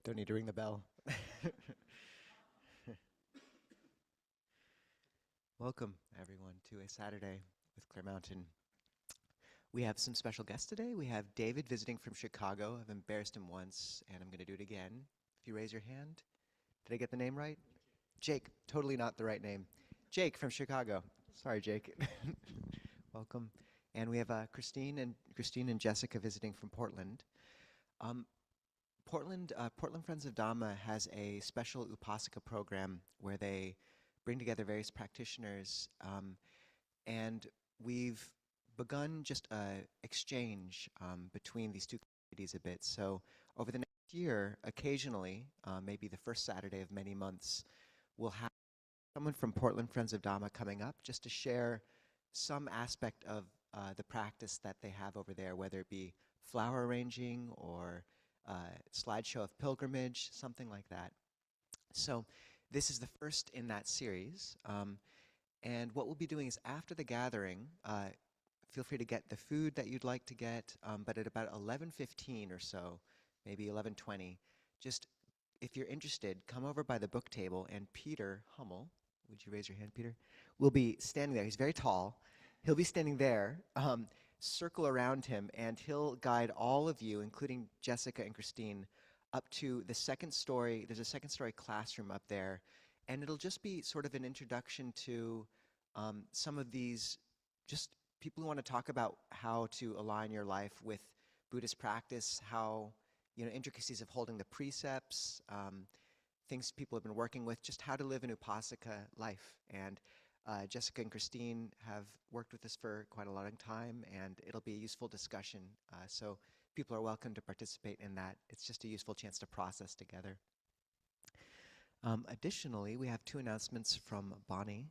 Don't need to ring the bell. Welcome, everyone, to a Saturday with Clear Mountain. We have some special guests today. We have David visiting from Chicago. I've embarrassed him once, and I'm going to do it again. If you raise your hand. Did I get the name right? Jake. Totally not the right name. Jake from Chicago. Sorry, Jake. Welcome. And we have Christine and Jessica visiting from Portland. Portland Friends of Dhamma has a special Upasaka program where they bring together various practitioners, and we've begun just an exchange between these two communities a bit. So over the next year, occasionally, maybe the first Saturday of many months, we'll have someone from Portland Friends of Dhamma coming up just to share some aspect of the practice that they have over there, whether it be flower arranging or slideshow of pilgrimage, something like that. So this is the first in that series. And what we'll be doing is after the gathering, feel free to get the food that you'd like to get, but at about 11:15 or so, maybe 11:20, just if you're interested, come over by the book table, and Peter Hummel, would you raise your hand, Peter? Will be standing there. He's very tall. He'll be standing there. Circle around him, and he'll guide all of you, including Jessica and Christine, up to the second story. There's a second story classroom up there, and it'll just be sort of an introduction to some of these just people who want to talk about how to align your life with Buddhist practice, how, intricacies of holding the precepts, things people have been working with, just how to live an Upasaka life. And Jessica and Christine have worked with us for quite a long time, and it'll be a useful discussion. So people are welcome to participate in that. It's just a useful chance to process together. Additionally, we have two announcements from Bonnie.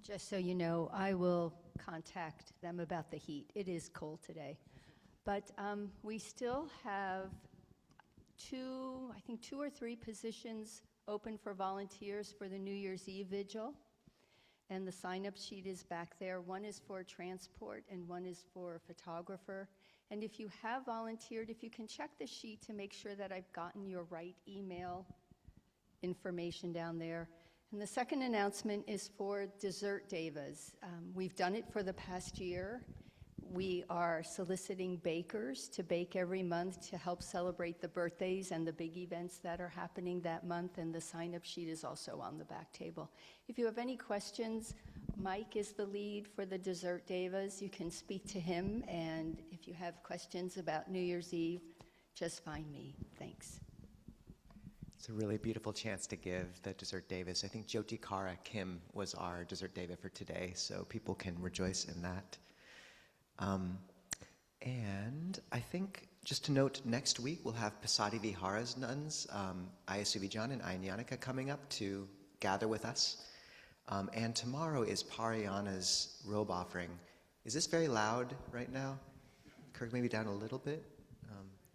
Just so you know, I will contact them about the heat. It is cold today. But we still have two or three positions open for volunteers for the New Year's Eve vigil. And the sign-up sheet is back there. One is for transport and one is for a photographer. And if you have volunteered, if you can check the sheet to make sure that I've gotten your right email information down there. And the second announcement is for dessert devas. We've done it for the past year. We are soliciting bakers to bake every month to help celebrate the birthdays and the big events that are happening that month, and the sign-up sheet is also on the back table. If you have any questions, Mike is the lead for the Dessert Devas. You can speak to him, and if you have questions about New Year's Eve, just find me. Thanks. It's a really beautiful chance to give the Dessert Devas. I think Jyotikara Kim was our Dessert Deva for today, so people can rejoice in that. And I think, just to note, next week we'll have Pasadi Vihara's nuns, Ayasuvijan and Ayanyanika, coming up to gather with us. And tomorrow is Parayana's robe offering. Is this very loud right now? Kirk, maybe down a little bit?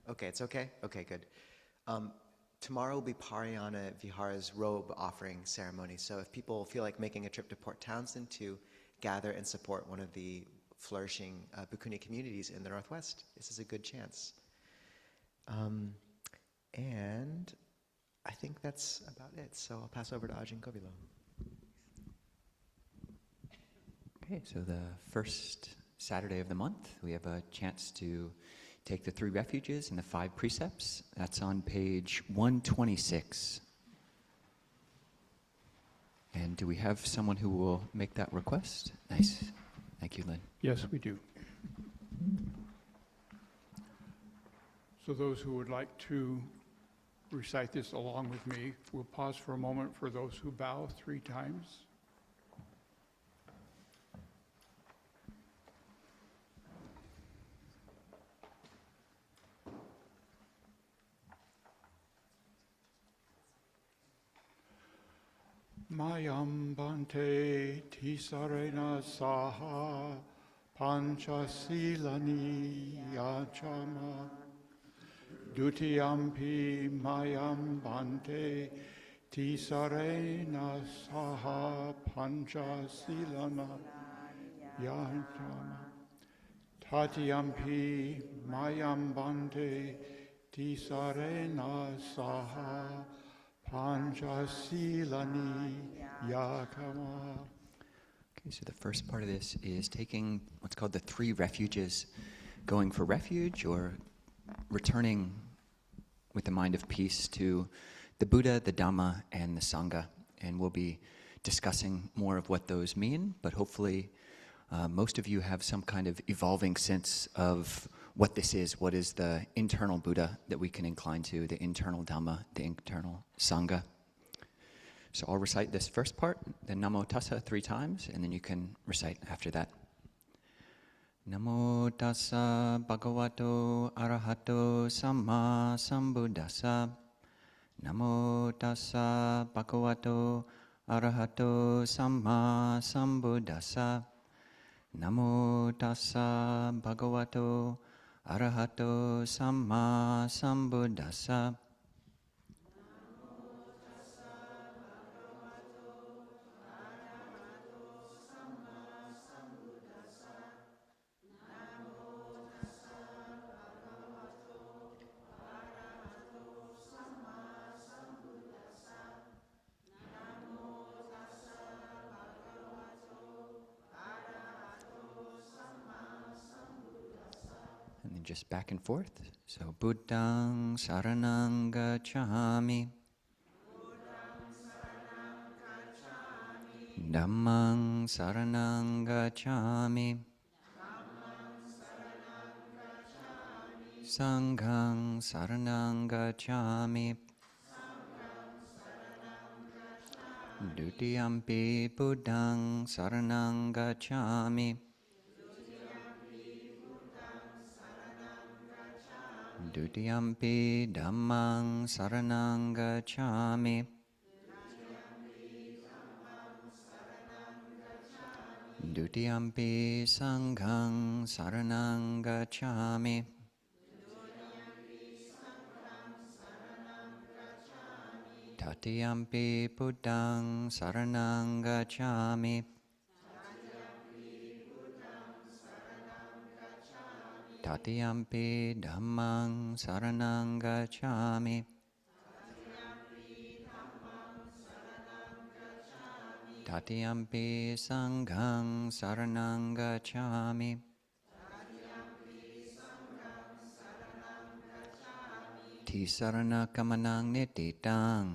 Okay, it's okay? Okay, good. Tomorrow will be Parayana Vihara's robe offering ceremony. So if people feel like making a trip to Port Townsend to gather and support one of the flourishing Bhikkhuni communities in the Northwest, this is a good chance. And I think that's about it. So I'll pass over to Ajahn Kovilo. Okay, so the first Saturday of the month, we have a chance to take the 3 refuges and the 5 precepts. That's on page 126. And do we have someone who will make that request? Nice. Thank you, Lynn. Yes, we do. So those who would like to recite this along with me, we'll pause for a moment for those who bow 3 times. Mayam Bhante Tisarena Saha Panchasilani Yachama Dutiyampi mayam bante tisarena saha pancha silana yantama. Tatiyampi mayam bante tisarena saha pancha silani yakama. Okay, so the first part of this is taking what's called the 3 refuges, going for refuge or returning with the mind of peace to the Buddha, the Dhamma, and the Sangha. And we'll be discussing more of what those mean, but hopefully most of you have some kind of evolving sense of what this is. What is the internal Buddha that we can incline to, the internal Dhamma, the internal Sangha? So I'll recite this first part, the Namo Tassa 3 times, and then you can recite after that. Namo Tassa Bhagavato Arahato Samma Sambuddhassa. Namo Tassa Bhagavato Arahato Samma Sambuddhassa. Namo Tassa Bhagavato Arahato Samma Sambuddhassa. And then just back and forth. So, Buddhang Saranang Gacchami. Dhammang Saranang Gacchami. Sanghang Saranang Gacchami. Dutiyampi Buddhang Saranang Gacchami. Dutiyampi Dhammang Saranang Gacchami. Dutiyampi Sanghang Saranang Gacchami. Tatiyampi Buddhang Saranang Gacchami. Tatiyampi Dhammang Saranang Gacchami. Tatiyampi Sanghang Saranang Gacchami. Tisarana Kamanang Nititang.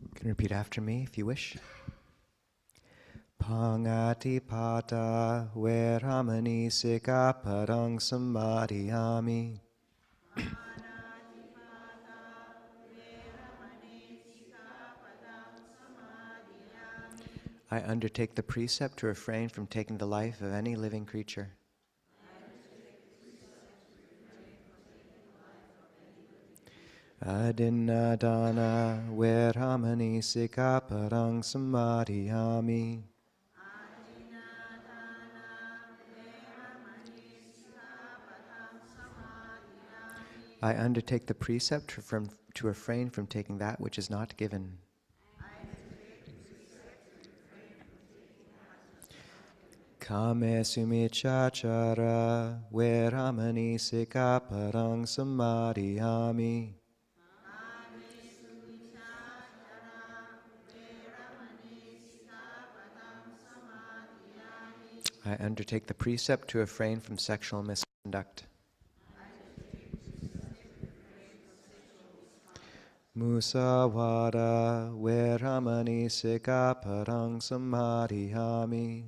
You can repeat after me if you wish. Pangatipata veramani sikapadang samadhiyami. I undertake the precept to refrain from taking the life of any living creature. Adinnadana veramani sikapadang samadhiyami. I undertake the precept to refrain from taking that which is not given. Kame sumichachara veramani sikapadang samadhiyami. I undertake the precept to refrain from sexual misconduct. Musawada veramani sikapadang samadhiyami.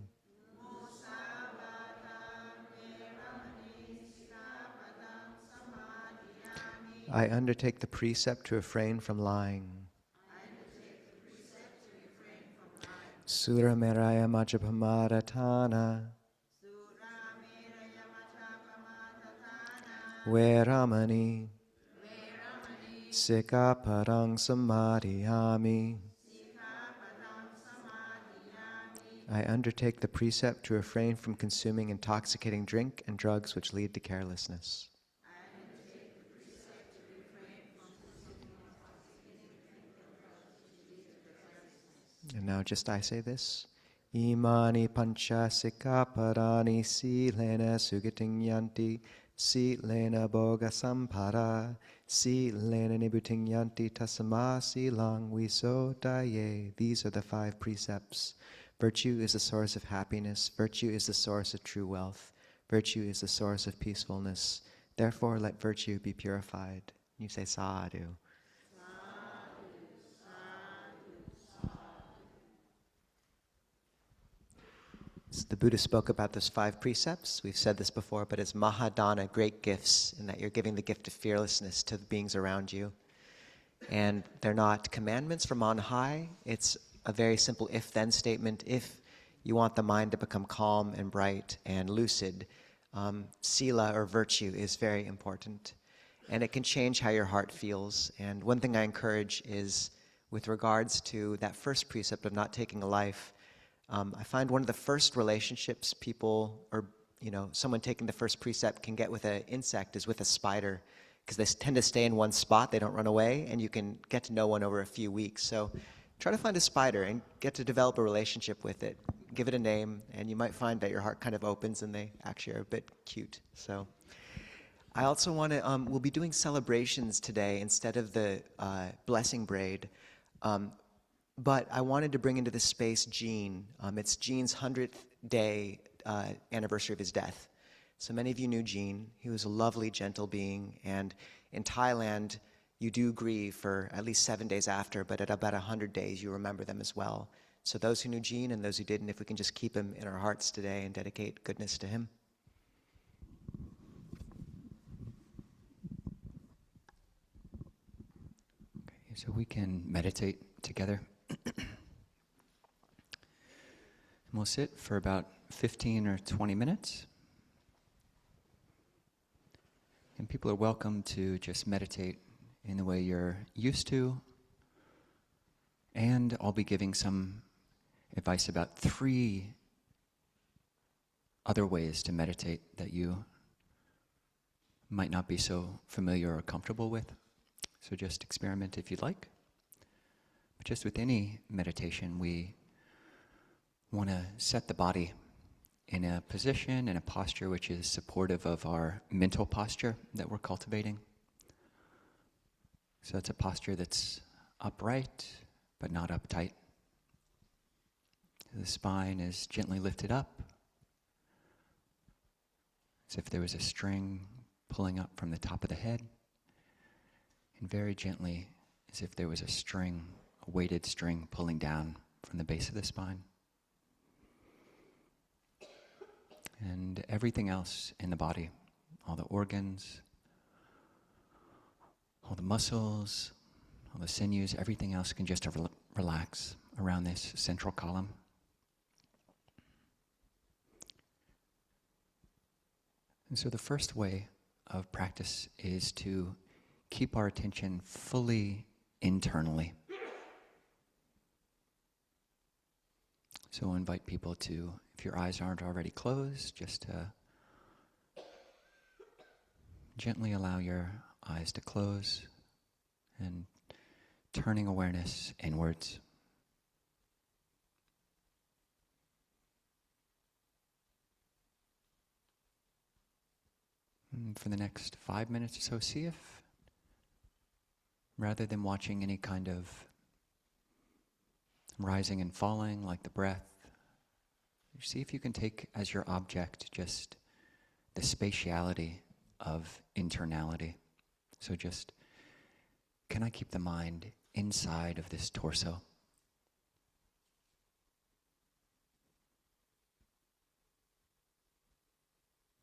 I undertake the precept to refrain from lying. Surameraya Majjhima Veramani Sikapadang Samadhiyami. I undertake the precept to refrain from consuming intoxicating drink and drugs which lead to carelessness. And now just I say this. Imani pancha sikaparani silena sugating yanti silena boga sampara silena nibuting yanti tasama silang visodaye. These are the 5 precepts. Virtue is the source of happiness. Virtue is the source of true wealth. Virtue is the source of peacefulness. Therefore let virtue be purified. You say sadhu. The Buddha spoke about those 5 precepts. We've said this before, but it's mahadana, great gifts, in that you're giving the gift of fearlessness to the beings around you. And they're not commandments from on high. It's a very simple if-then statement. If you want the mind to become calm and bright and lucid, sila, or virtue, is very important. And it can change how your heart feels. And one thing I encourage is, with regards to that first precept of not taking a life, I find one of the first relationships people, or someone taking the first precept can get with an insect is with a spider, because they tend to stay in one spot, they don't run away, and you can get to know one over a few weeks. So try to find a spider and get to develop a relationship with it. Give it a name, and you might find that your heart kind of opens and they actually are a bit cute. So I also want to, we'll be doing celebrations today instead of the blessing braid. But I wanted to bring into the space Gene. It's Gene's 100th day anniversary of his death. So many of you knew Gene. He was a lovely, gentle being. And in Thailand, you do grieve for at least 7 days after, but at about 100 days, you remember them as well. So those who knew Gene and those who didn't, if we can just keep him in our hearts today and dedicate goodness to him. Okay, so we can meditate together. We'll sit for about 15 or 20 minutes. And people are welcome to just meditate in the way you're used to. And I'll be giving some advice about 3 other ways to meditate that you might not be so familiar or comfortable with. So just experiment if you'd like. But just with any meditation, we want to set the body in a position, in a posture which is supportive of our mental posture that we're cultivating. So it's a posture that's upright, but not uptight. The spine is gently lifted up, as if there was a string pulling up from the top of the head, and very gently, as if there was a string, a weighted string pulling down from the base of the spine. And everything else in the body, all the organs, all the muscles, all the sinews, everything else can just relax around this central column. And so the first way of practice is to keep our attention fully internally. So I'll invite people to, if your eyes aren't already closed, just to gently allow your eyes to close and turning awareness inwards. And for the next 5 minutes or so, see if, rather than watching any kind of rising and falling like the breath, see if you can take as your object just the spatiality of internality. So just, can I keep the mind inside of this torso?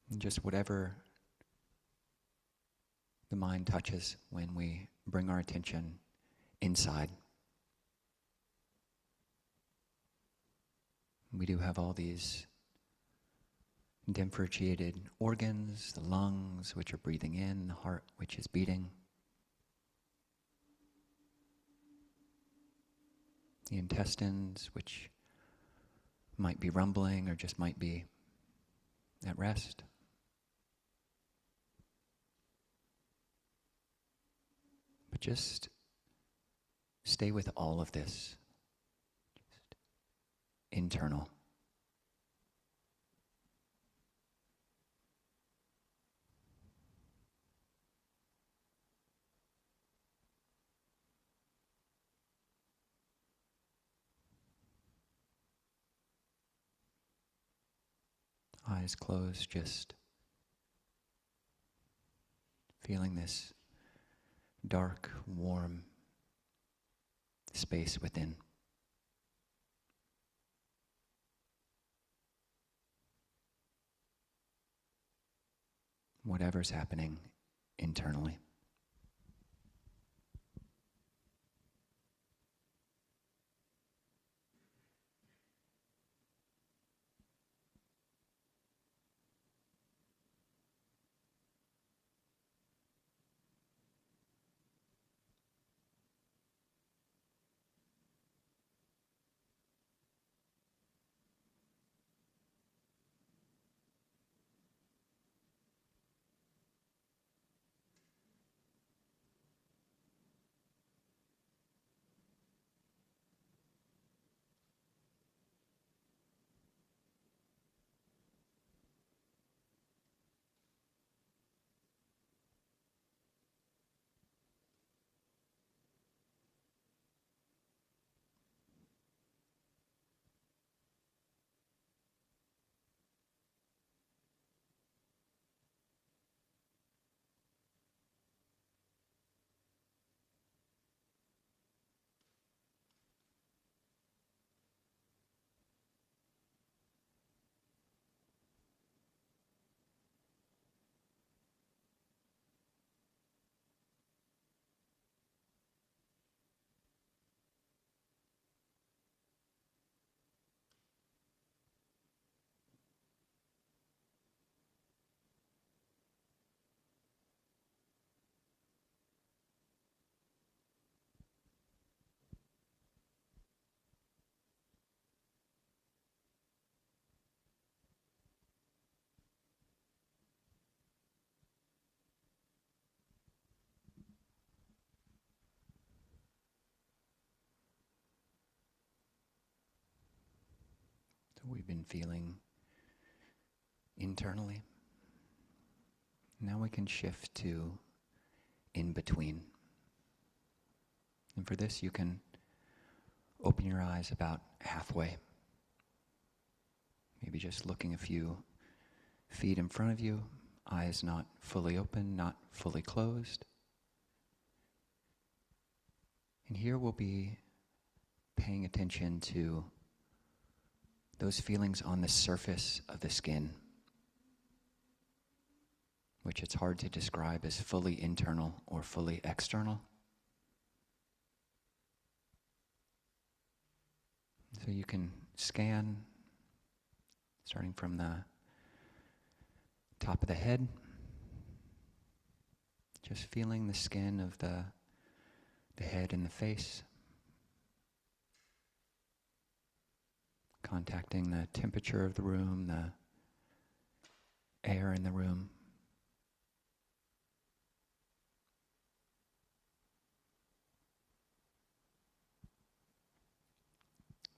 And just whatever the mind touches when we bring our attention inside. We do have all these differentiated organs, the lungs, which are breathing in, the heart, which is beating, the intestines, which might be rumbling or just might be at rest. But just stay with all of this, just internal. Eyes closed, just feeling this dark, warm space within. Whatever's happening internally. So we've been feeling internally. Now we can shift to in between. And for this, you can open your eyes about halfway. Maybe just looking a few feet in front of you, eyes not fully open, not fully closed. And here we'll be paying attention to those feelings on the surface of the skin, which it's hard to describe as fully internal or fully external. So you can scan, starting from the top of the head, just feeling the skin of the head and the face, contacting the temperature of the room, the air in the room.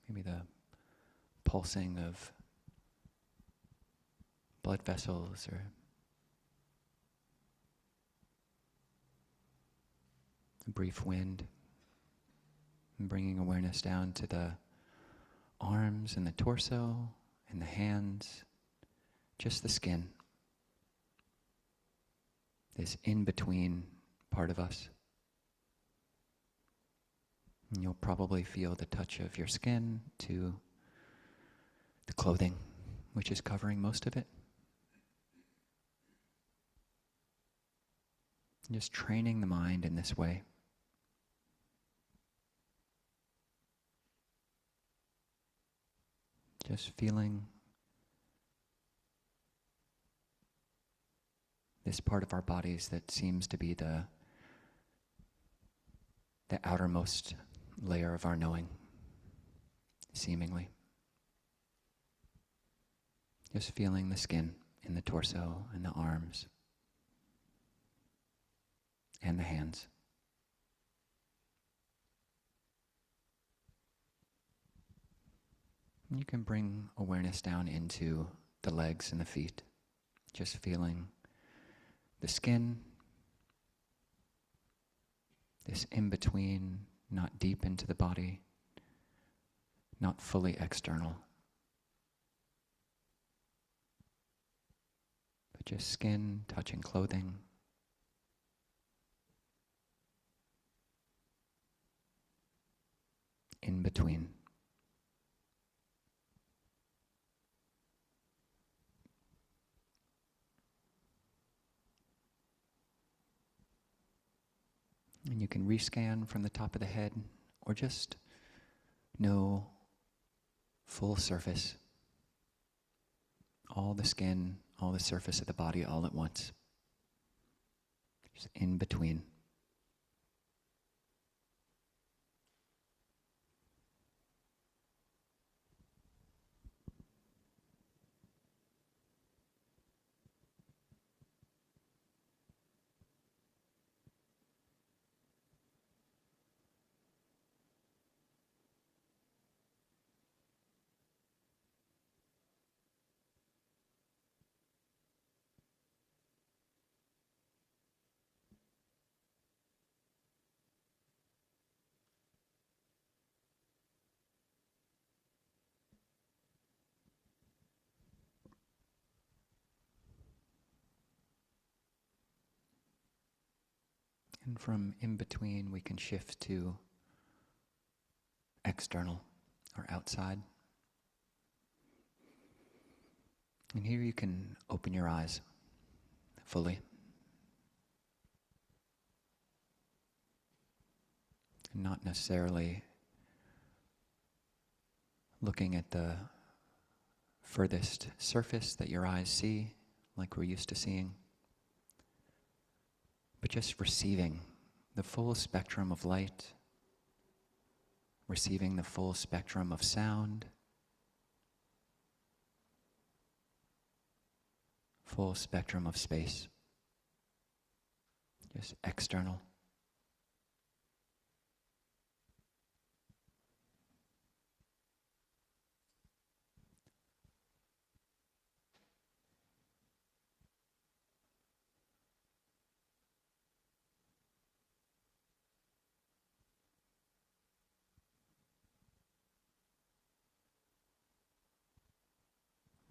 Maybe the pulsing of blood vessels or a brief wind, and bringing awareness down to the arms and the torso and the hands, just the skin, this in-between part of us. And you'll probably feel the touch of your skin to the clothing, which is covering most of it. Just training the mind in this way. Just feeling this part of our bodies that seems to be the outermost layer of our knowing, seemingly. Just feeling the skin in the torso and the arms and the hands. And you can bring awareness down into the legs and the feet, just feeling the skin, this in-between, not deep into the body, not fully external, but just skin touching clothing. In between. And you can rescan from the top of the head, or just know full surface, all the skin, all the surface of the body all at once. Just in between. And from in between, we can shift to external or outside. And here you can open your eyes fully. And not necessarily looking at the furthest surface that your eyes see, like we're used to seeing, but just receiving the full spectrum of light, receiving the full spectrum of sound, full spectrum of space, just external.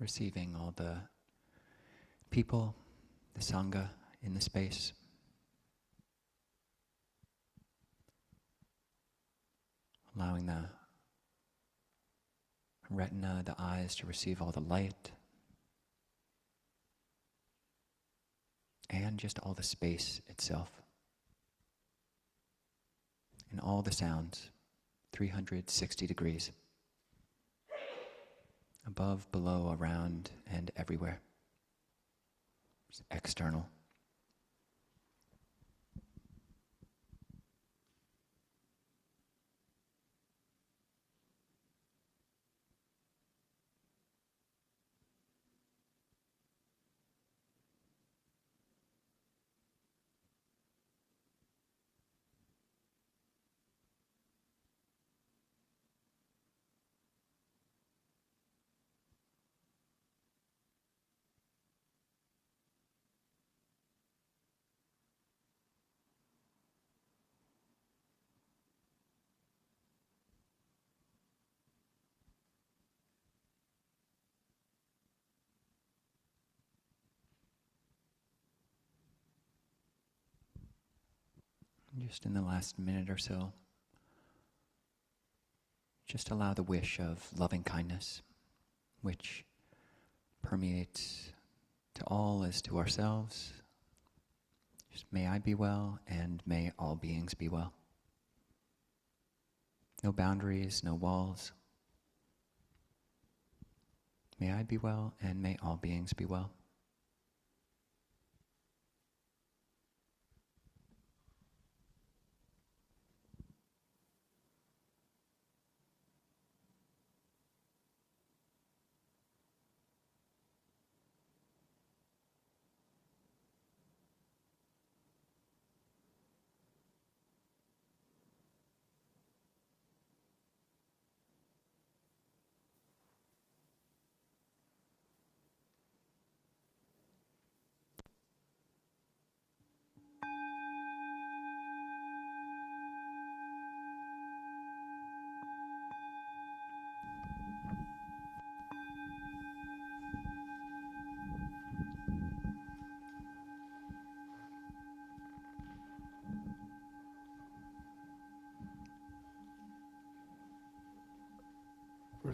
Receiving all the people, the Sangha in the space. Allowing the retina, the eyes to receive all the light. And just all the space itself. And all the sounds, 360 degrees. Above, below, around, and everywhere. It's external. Just in the last minute or so, just allow the wish of loving kindness, which permeates to all as to ourselves. Just may I be well, and may all beings be well. No boundaries, no walls. May I be well, and may all beings be well.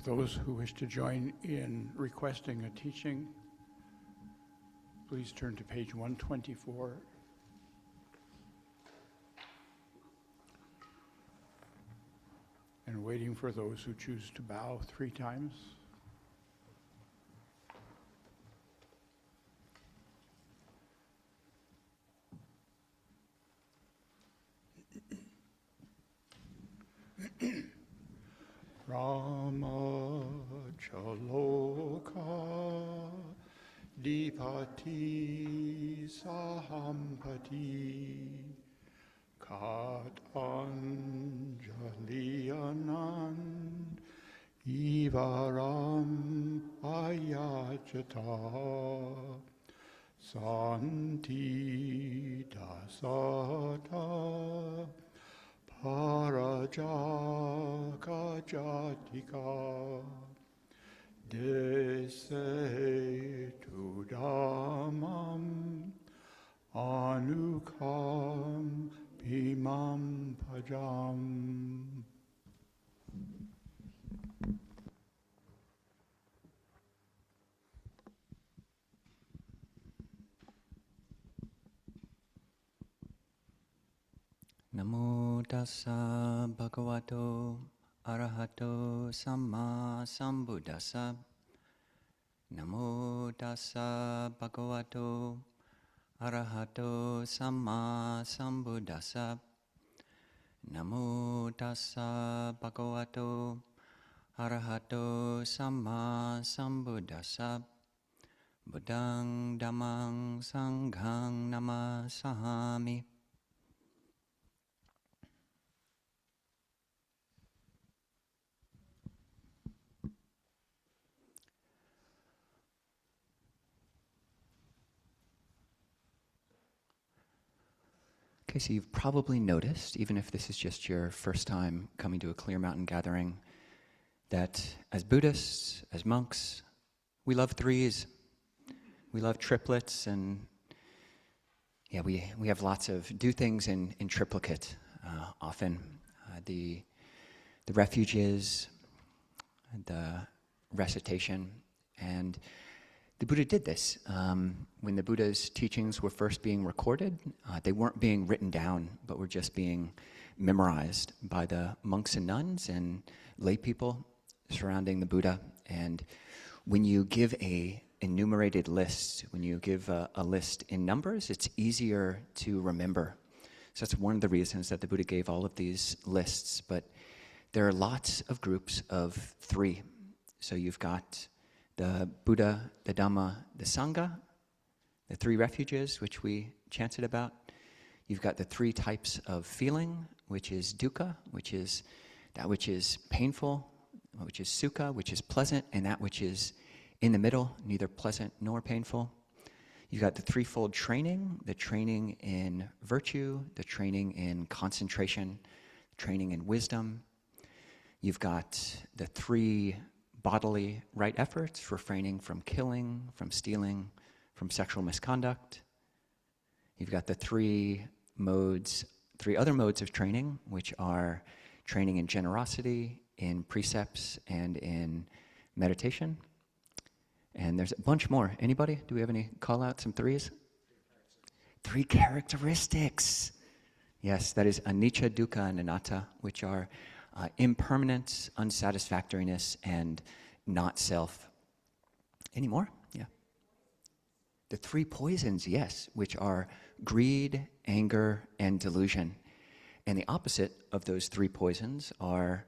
For those who wish to join in requesting a teaching, please turn to page 124. And waiting for those who choose to bow 3 times. Rama Chaloka Dipati Sahampati Kat Anjali Anand Ivaram Ayachata Santi Dasata Parajaka Jatika Dese tu Dhammam Anukam Bhimam Pajam. Namo tassa bhagavato arahato samma sambuddhassa. Namo tassa bhagavato arahato samma sambuddhassa. Namo tassa bhagavato arahato samma sambuddhassa. Buddhang dhammang sanghang namasahami. Okay, so you've probably noticed, even if this is just your first time coming to a Clear Mountain gathering, that as Buddhists, as monks, we love threes. We love triplets, and yeah, we have lots of do things in triplicate often. The refuges, the recitation, and the Buddha did this. When the Buddha's teachings were first being recorded, they weren't being written down, but were just being memorized by the monks and nuns and lay people surrounding the Buddha. And when you give a enumerated list, when you give a list in numbers, it's easier to remember. So that's one of the reasons that the Buddha gave all of these lists. But there are lots of groups of 3. So you've got the Buddha, the Dhamma, the Sangha, the 3 refuges, which we chanted about. You've got the 3 types of feeling, which is dukkha, which is that which is painful, which is sukha, which is pleasant, and that which is in the middle, neither pleasant nor painful. You've got the 3-fold training, the training in virtue, the training in concentration, training in wisdom. You've got the 3 bodily right efforts, refraining from killing, from stealing, from sexual misconduct. You've got the 3 other modes of training, which are training in generosity, in precepts, and in meditation. And there's a bunch more. Anybody? Do we have any call out, some 3s? 3 characteristics. Yes, that is anicca, dukkha, and anatta, which are impermanence, unsatisfactoriness, and not self. Any more? Yeah. The 3 poisons, yes, which are greed, anger, and delusion. And the opposite of those 3 poisons are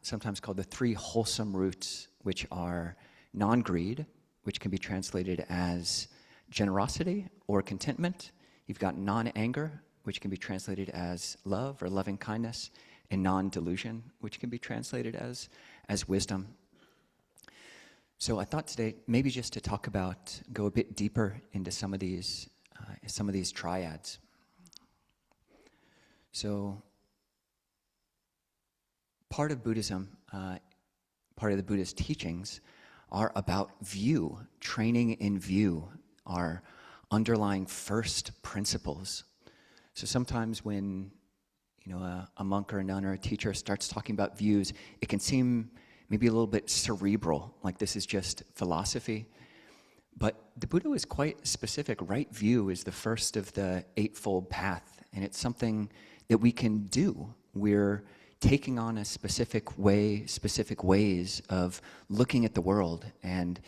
sometimes called the 3 wholesome roots, which are non-greed, which can be translated as generosity or contentment. You've got non-anger, which can be translated as love or loving kindness, and non-delusion, which can be translated as wisdom. So I thought today, maybe just to go a bit deeper into some of these triads. So part of Buddhism, part of the Buddhist teachings are about view, training in view, our underlying first principles. So sometimes when a monk or a nun or a teacher starts talking about views, it can seem maybe a little bit cerebral, like this is just philosophy. But the Buddha was quite specific. Right view is the first of the Eightfold Path, and it's something that we can do. We're taking on a specific way, specific ways of looking at the world. And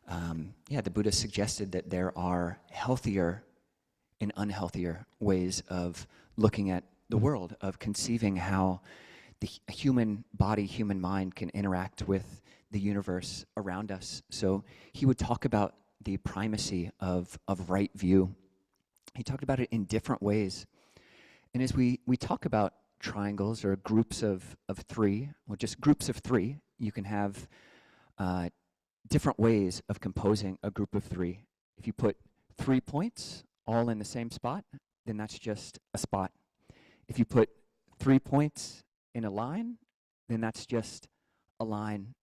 the Buddha suggested that there are healthier and unhealthier ways of looking at the world, of conceiving how the human body, human mind can interact with the universe around us. So he would talk about the primacy of right view. He talked about it in different ways. And as we talk about triangles or groups of three, or just groups of three, you can have different ways of composing a group of three. If you put 3 points all in the same spot, then that's just a spot. If you put 3 points in a line, then that's just a line.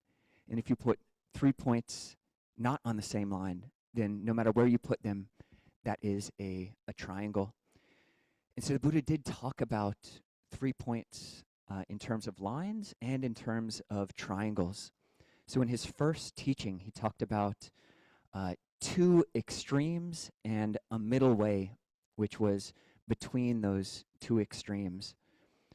And if you put 3 points not on the same line, then no matter where you put them, that is a triangle. And so the Buddha did talk about 3 points in terms of lines and in terms of triangles. So in his first teaching, he talked about 2 extremes and a middle way, which was between those 2 extremes.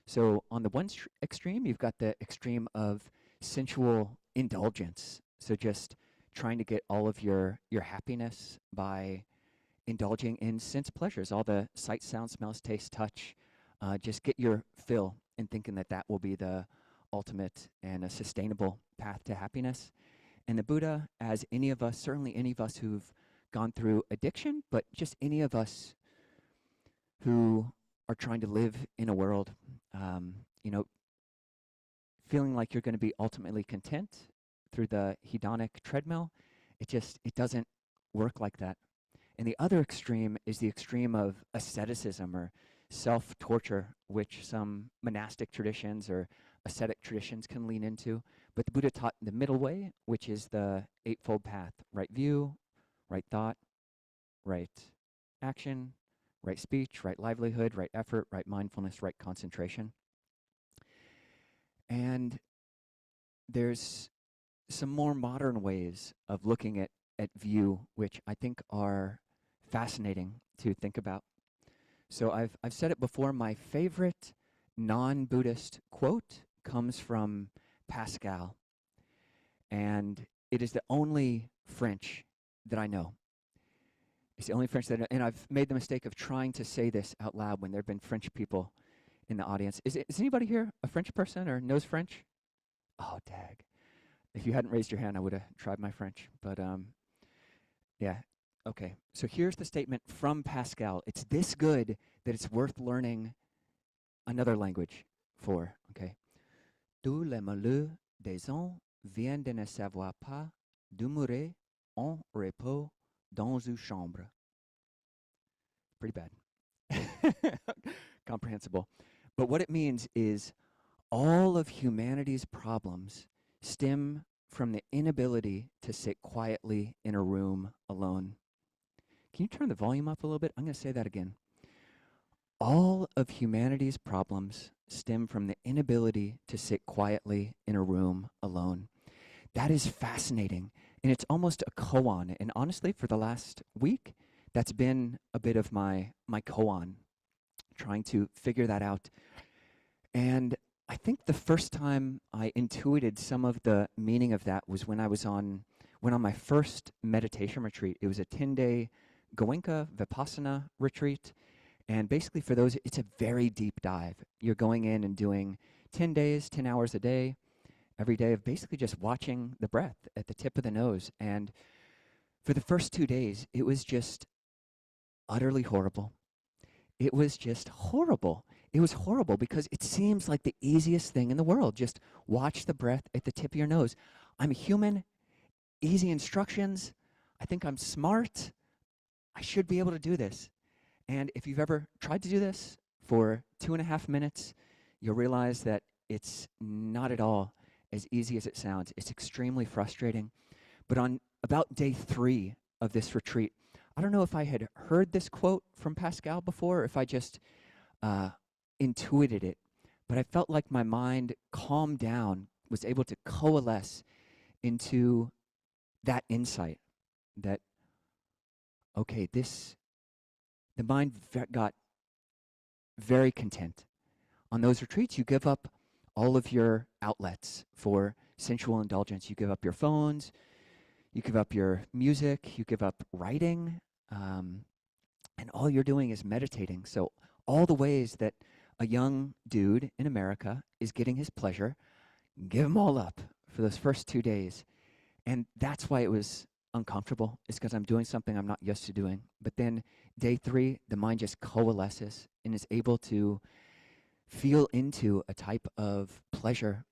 So on the one extreme, you've got the extreme of sensual indulgence. So just trying to get all of your happiness by indulging in sense pleasures, all the sight, sound, smells, taste, touch. Just get your fill and thinking that that will be the ultimate and a sustainable path to happiness. And the Buddha, as any of us, certainly any of us who've gone through addiction, but just any of us who are trying to live in a world, feeling like you're going to be ultimately content through the hedonic treadmill, it doesn't work like that. And the other extreme is the extreme of asceticism or self-torture, which some monastic traditions or ascetic traditions can lean into. But the Buddha taught the middle way, which is the Eightfold Path: right view, right thought, right action, right speech, right livelihood, right effort, right mindfulness, right concentration. And there's some more modern ways of looking at view, which I think are fascinating to think about. So I've said it before, my favorite non-Buddhist quote comes from Pascal, and it is the only French that I know. It's the only French that I know, and I've made the mistake of trying to say this out loud when there have been French people in the audience. Is anybody here a French person or knows French? Oh, dag. If you hadn't raised your hand, I would have tried my French, but yeah. Okay, so here's the statement from Pascal. It's this good that it's worth learning another language for, okay? Tous les malheurs des hommes viennent de ne savoir pas demeurer en repos dans une chambre. Pretty bad. Comprehensible. But what it means is all of humanity's problems stem from the inability to sit quietly in a room alone. Can you turn the volume up a little bit? I'm going to say that again. All of humanity's problems stem from the inability to sit quietly in a room alone. That is fascinating, and it's almost a koan. And honestly, for the last week, that's been a bit of my koan, trying to figure that out. And I think the first time I intuited some of the meaning of that was when I went on my first meditation retreat. It was a 10-day Goenka Vipassana retreat. And basically for those, it's a very deep dive. You're going in and doing 10 days, 10 hours a day, every day of basically just watching the breath at the tip of the nose. And for the first 2 days, it was just utterly horrible. It was just horrible. It was horrible because it seems like the easiest thing in the world. Just watch the breath at the tip of your nose. I'm human, easy instructions. I think I'm smart. I should be able to do this. And if you've ever tried to do this for 2.5 minutes, you'll realize that it's not at all as easy as it sounds. It's extremely frustrating. But on about day 3 of this retreat, I don't know if I had heard this quote from Pascal before, or if I just intuited it, but I felt like my mind calmed down was able to coalesce into that insight that, okay, the mind got very content. On those retreats, you give up all of your outlets for sensual indulgence. You give up your phones, you give up your music, you give up writing, and all you're doing is meditating. So all the ways that a young dude in America is getting his pleasure, give them all up for those first 2 days. And that's why it was uncomfortable, is because I'm doing something I'm not used to doing. But then day 3, the mind just coalesces and is able to feel into a type of pleasure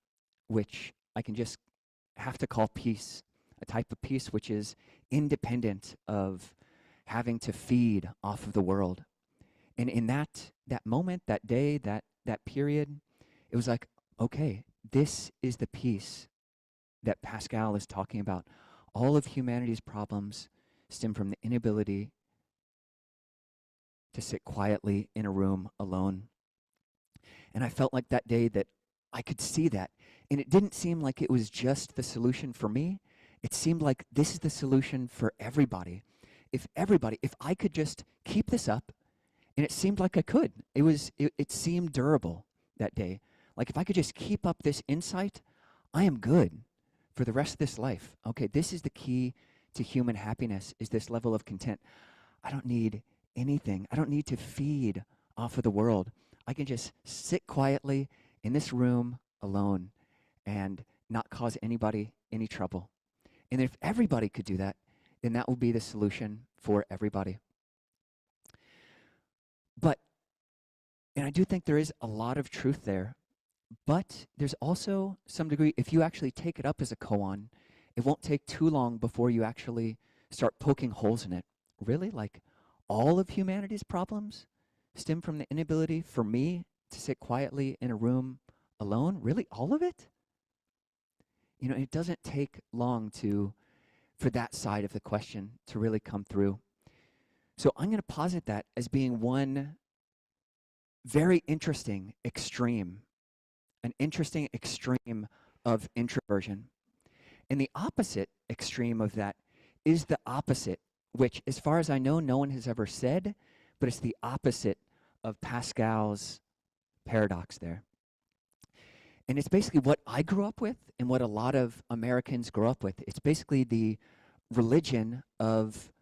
which I can just have to call peace, a type of peace which is independent of having to feed off of the world. And in that moment, that day, that period, it was like, okay, this is the peace that Pascal is talking about. All of humanity's problems stem from the inability to sit quietly in a room alone. And I felt like that day that I could see that. And it didn't seem like it was just the solution for me. It seemed like this is the solution for everybody. If I could just keep this up, and it seemed like I could. It seemed durable that day. Like if I could just keep up this insight, I am good for the rest of this life. Okay, this is the key to human happiness, is this level of content. I don't need anything. I don't need to feed off of the world. I can just sit quietly in this room alone and not cause anybody any trouble. And if everybody could do that, then that will be the solution for everybody. But, and I do think there is a lot of truth there, but there's also some degree, if you actually take it up as a koan, it won't take too long before you actually start poking holes in it. Really? Like all of humanity's problems stem from the inability for me to sit quietly in a room alone? Really? All of it? You know, it doesn't take long for that side of the question to really come through. So I'm going to posit that as being one very interesting extreme, an interesting extreme of introversion. And the opposite extreme of that is the opposite, which, as far as I know, no one has ever said, but it's the opposite of Pascal's paradox there. And it's basically what I grew up with and what a lot of Americans grow up with. It's basically the religion of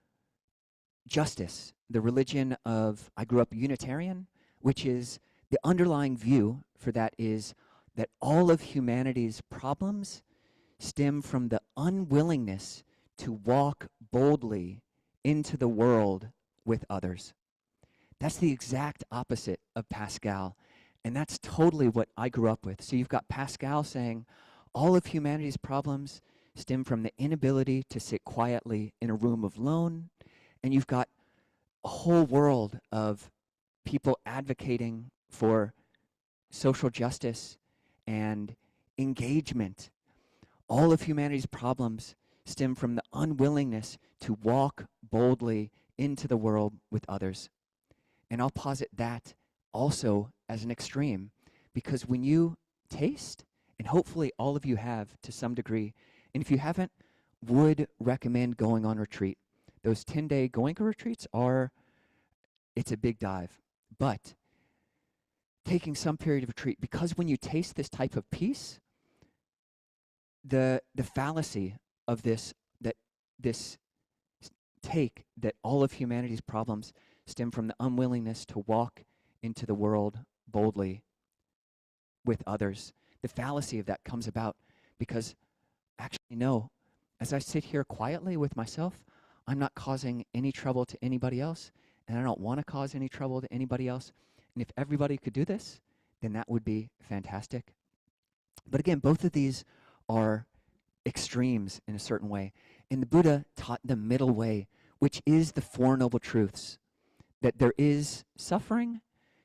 justice, the religion of, I grew up Unitarian, which is the underlying view for that is that all of humanity's problems stem from the unwillingness to walk boldly into the world with others. That's the exact opposite of Pascal, and that's totally what I grew up with. So you've got Pascal saying all of humanity's problems stem from the inability to sit quietly in a room alone, and you've got a whole world of people advocating for social justice and engagement. All of humanity's problems stem from the unwillingness to walk boldly into the world with others. And I'll posit that also as an extreme, because when you taste, and hopefully all of you have to some degree, and if you haven't, would recommend going on retreat. Those 10-day Goenka retreats it's a big dive. But taking some period of retreat, because when you taste this type of peace, the fallacy of this take that all of humanity's problems stem from the unwillingness to walk into the world boldly with others. The fallacy of that comes about because actually, no, as I sit here quietly with myself, I'm not causing any trouble to anybody else, and I don't want to cause any trouble to anybody else. And if everybody could do this, then that would be fantastic. But again, both of these are extremes in a certain way. And the Buddha taught the middle way, which is the Four Noble Truths, that there is suffering,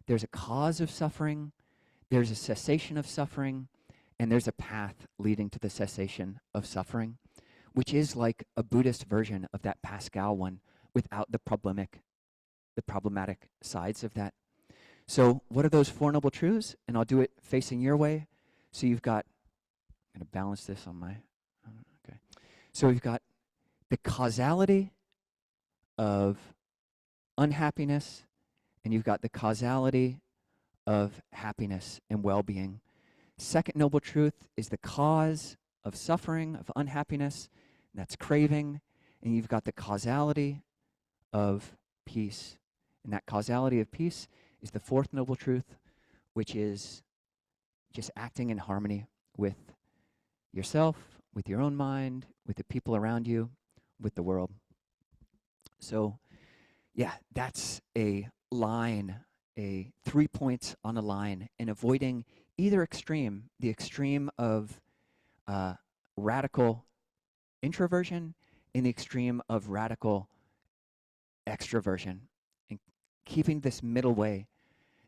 there's a cause of suffering, there's a cessation of suffering, and there's a path leading to the cessation of suffering, which is like a Buddhist version of that Pascal one without the problematic sides of that. So what are those Four Noble Truths? And I'll do it facing your way. So you've got going to balance this on my, okay. So we've got the causality of unhappiness, and you've got the causality of happiness and well-being. Second noble truth is the cause of suffering, of unhappiness, and that's craving, and you've got the causality of peace. And that causality of peace is the fourth noble truth, which is just acting in harmony with yourself, with your own mind, with the people around you, with the world. So, yeah, that's a line, 3 points on a line, and avoiding either extreme, the extreme of radical introversion and the extreme of radical extroversion, and keeping this middle way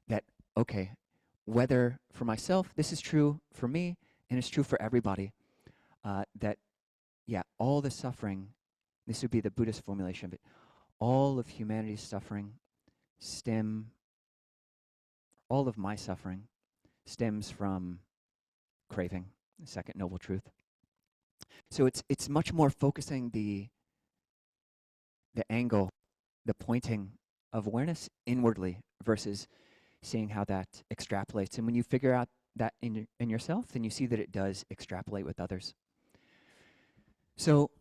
that, okay, whether for myself, this is true for me, and it's true for everybody, that, yeah, all the suffering, this would be the Buddhist formulation of it, all of humanity's suffering all of my suffering stems from craving, the second noble truth. So it's much more focusing the angle, the pointing of awareness inwardly versus seeing how that extrapolates. And when you figure out that in yourself, then you see that it does extrapolate with others. So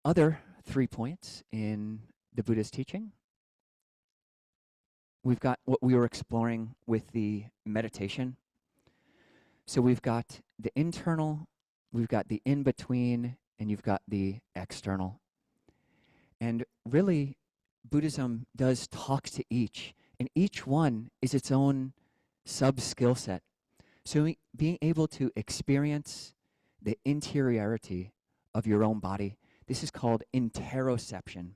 other 3 points in the Buddha's teaching. We've got what we were exploring with the meditation. So we've got the internal, we've got the in-between, and you've got the external. And really, Buddhism does talk to each, and each one is its own sub-skill set. So being able to experience the interiority of your own body, this is called interoception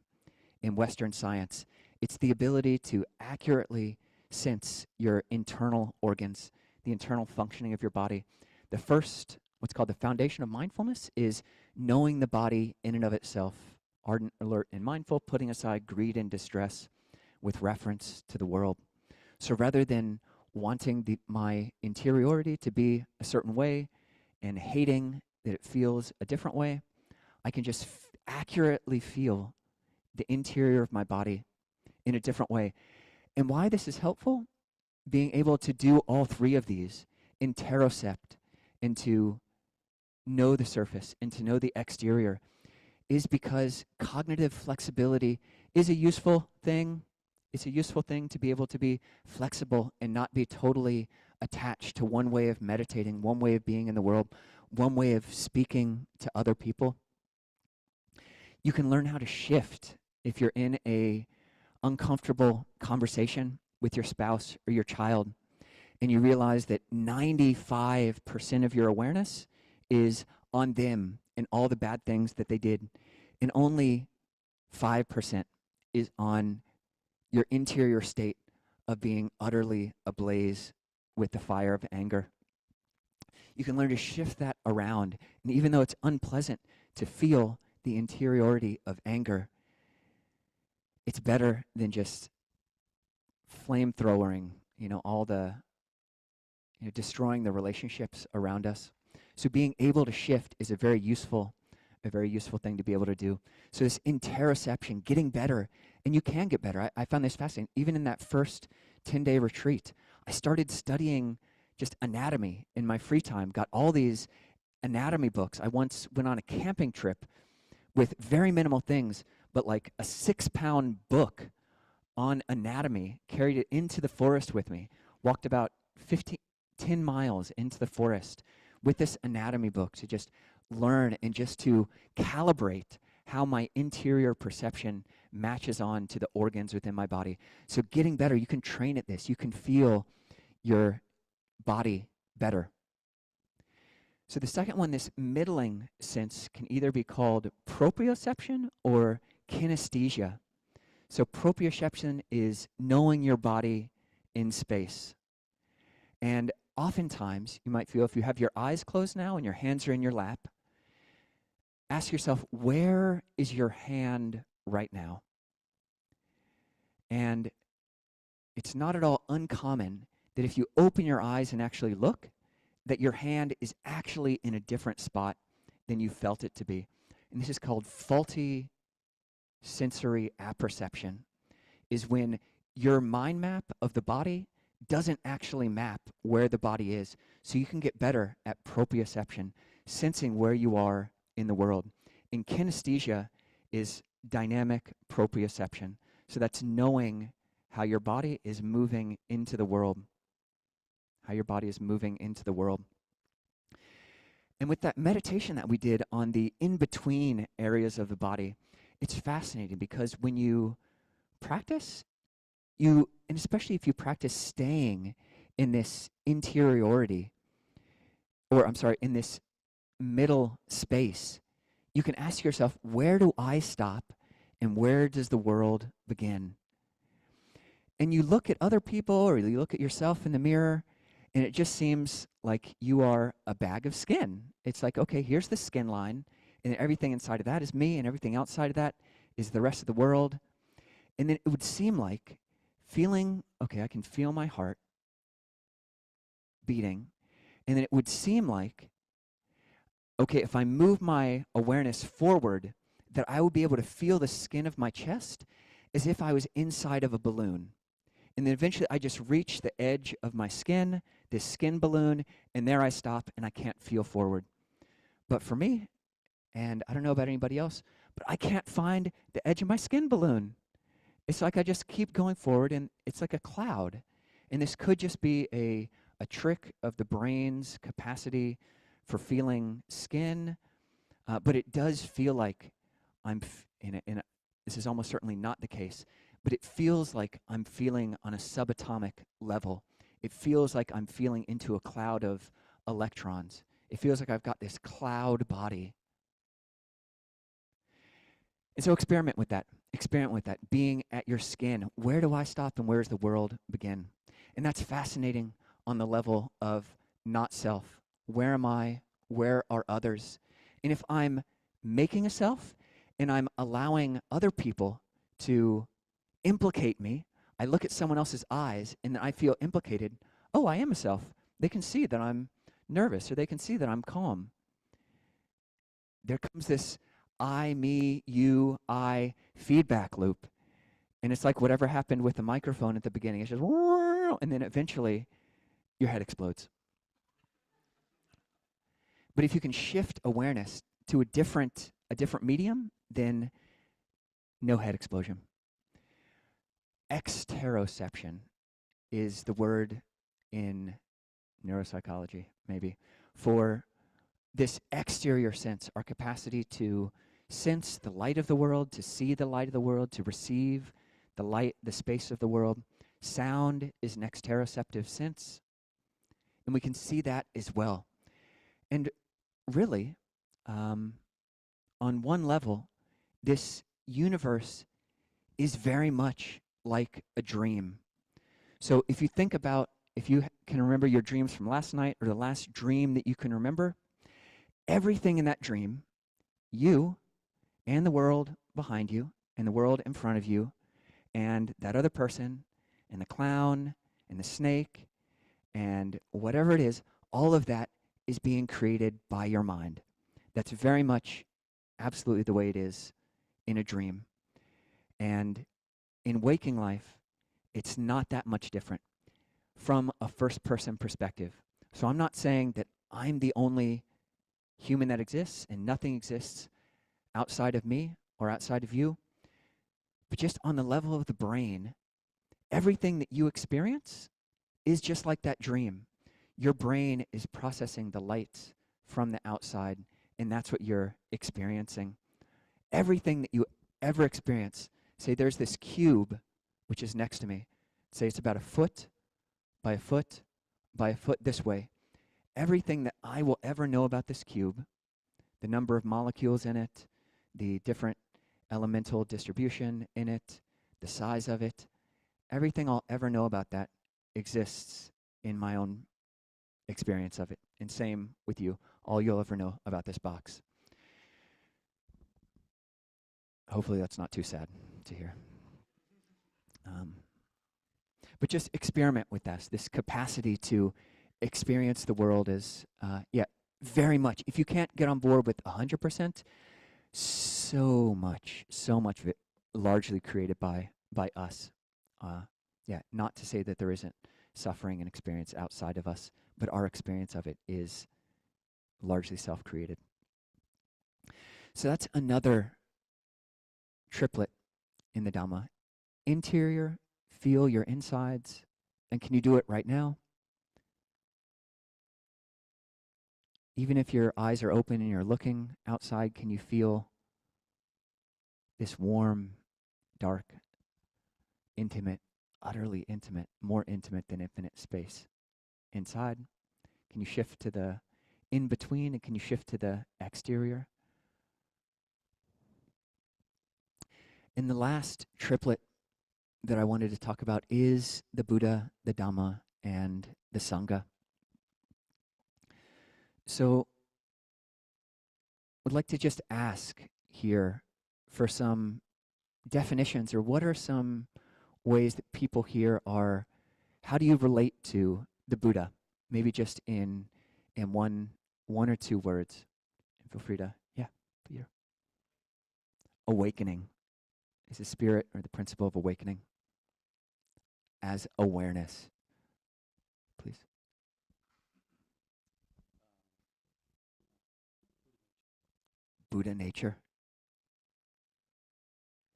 in Western science. It's the ability to accurately sense your internal organs, the internal functioning of your body. The first, what's called the foundation of mindfulness, is knowing the body in and of itself, ardent, alert, and mindful, putting aside greed and distress with reference to the world. So rather than wanting my interiority to be a certain way and hating that it feels a different way, I can just accurately feel the interior of my body in a different way. And why this is helpful, being able to do all 3 of these, interocept, and to know the surface and to know the exterior, is because cognitive flexibility is a useful thing. It's a useful thing to be able to be flexible and not be totally attached to one way of meditating, one way of being in the world, one way of speaking to other people. You can learn how to shift if you're in a uncomfortable conversation with your spouse or your child, and you realize that 95% of your awareness is on them and all the bad things that they did, and only 5% is on your interior state of being utterly ablaze with the fire of anger. You can learn to shift that around, and even though it's unpleasant to feel the interiority of anger, it's better than just flamethrowing, all the, destroying the relationships around us. So being able to shift is a very useful thing to be able to do. So this interoception, getting better, and you can get better. I found this fascinating. Even in that first 10-day retreat, I started studying just anatomy in my free time, got all these anatomy books. I once went on a camping trip with very minimal things, but like a 6-pound book on anatomy, carried it into the forest with me, walked about 10 miles into the forest with this anatomy book to just learn and just to calibrate how my interior perception matches on to the organs within my body. So getting better, you can train at this. You can feel your body better. So the second one, this middling sense, can either be called proprioception or kinesthesia. So proprioception is knowing your body in space. And oftentimes, you might feel, if you have your eyes closed now and your hands are in your lap, ask yourself, where is your hand right now? And it's not at all uncommon that if you open your eyes and actually look, that your hand is actually in a different spot than you felt it to be. And this is called faulty sensory apperception, is when your mind map of the body doesn't actually map where the body is. So you can get better at proprioception, sensing where you are in the world. And kinesthesia is dynamic proprioception. So that's knowing how your body is moving into the world. How your body is moving into the world. And with that meditation that we did on the in-between areas of the body, it's fascinating because when you practice, and especially if you practice staying in this interiority, in this middle space, you can ask yourself, where do I stop and where does the world begin? And you look at other people or you look at yourself in the mirror, and it just seems like you are a bag of skin. It's like, okay, here's the skin line, and everything inside of that is me, and everything outside of that is the rest of the world. And then it would seem like I can feel my heart beating. And then it would seem like, okay, if I move my awareness forward, that I would be able to feel the skin of my chest as if I was inside of a balloon. And then eventually I just reach the edge of my skin, this skin balloon, and there I stop and I can't feel forward. But for me, and I don't know about anybody else, but I can't find the edge of my skin balloon. It's like I just keep going forward and it's like a cloud. And this could just be a trick of the brain's capacity for feeling skin, but it does feel like I'm this is almost certainly not the case, but it feels like I'm feeling on a subatomic level. It feels like I'm feeling into a cloud of electrons. It feels like I've got this cloud body. And so experiment with that. Experiment with that, being at your skin. Where do I stop and where does the world begin? And that's fascinating on the level of not self. Where am I? Where are others? And if I'm making a self and I'm allowing other people to implicate me, I look at someone else's eyes and I feel implicated. Oh, I am a self. They can see that I'm nervous or they can see that I'm calm. There comes this I, me, you, I feedback loop. And it's like whatever happened with the microphone at the beginning. It's just, and then eventually your head explodes. But if you can shift awareness to a different medium, then no head explosion. Exteroception is the word in neuropsychology, maybe, for this exterior sense, our capacity to sense the light of the world, to see the light of the world, to receive the light, the space of the world. Sound is an exteroceptive sense, and we can see that as well. And really, on one level, this universe is very much like a dream. So if you think about, if you can remember your dreams from last night or the last dream that you can remember, everything in that dream, you and the world behind you and the world in front of you and that other person and the clown and the snake and whatever it is, all of that is being created by your mind. That's very much absolutely the way it is in a dream. And in waking life, it's not that much different from a first-person perspective. So I'm not saying that I'm the only human that exists and nothing exists outside of me or outside of you, but just on the level of the brain, everything that you experience is just like that dream. Your brain is processing the lights from the outside, and that's what you're experiencing. Everything that you ever experience, say there's this cube which is next to me. Say it's about a foot by a foot by a foot this way. Everything that I will ever know about this cube, the number of molecules in it, the different elemental distribution in it, the size of it, everything I'll ever know about that exists in my own experience of it. And same with you, all you'll ever know about this box. Hopefully that's not too sad to hear. But just experiment with this capacity to experience the world as, very much. If you can't get on board with 100%, so much of it largely created by us. Not to say that there isn't suffering and experience outside of us, but our experience of it is largely self-created. So that's another triplet in the Dhamma. Interior, feel your insides. And can you do it right now? Even if your eyes are open and you're looking outside, can you feel this warm, dark, intimate, utterly intimate, more intimate than infinite space inside? Can you shift to the in-between, and can you shift to the exterior? And the last triplet that I wanted to talk about is the Buddha, the Dhamma, and the Sangha. So I'd like to just ask here for some definitions, or what are some ways that people here are, how do you relate to the Buddha? Maybe just in one or two words. Feel free to, put your awakening is the spirit or the principle of awakening as awareness, please. Buddha nature.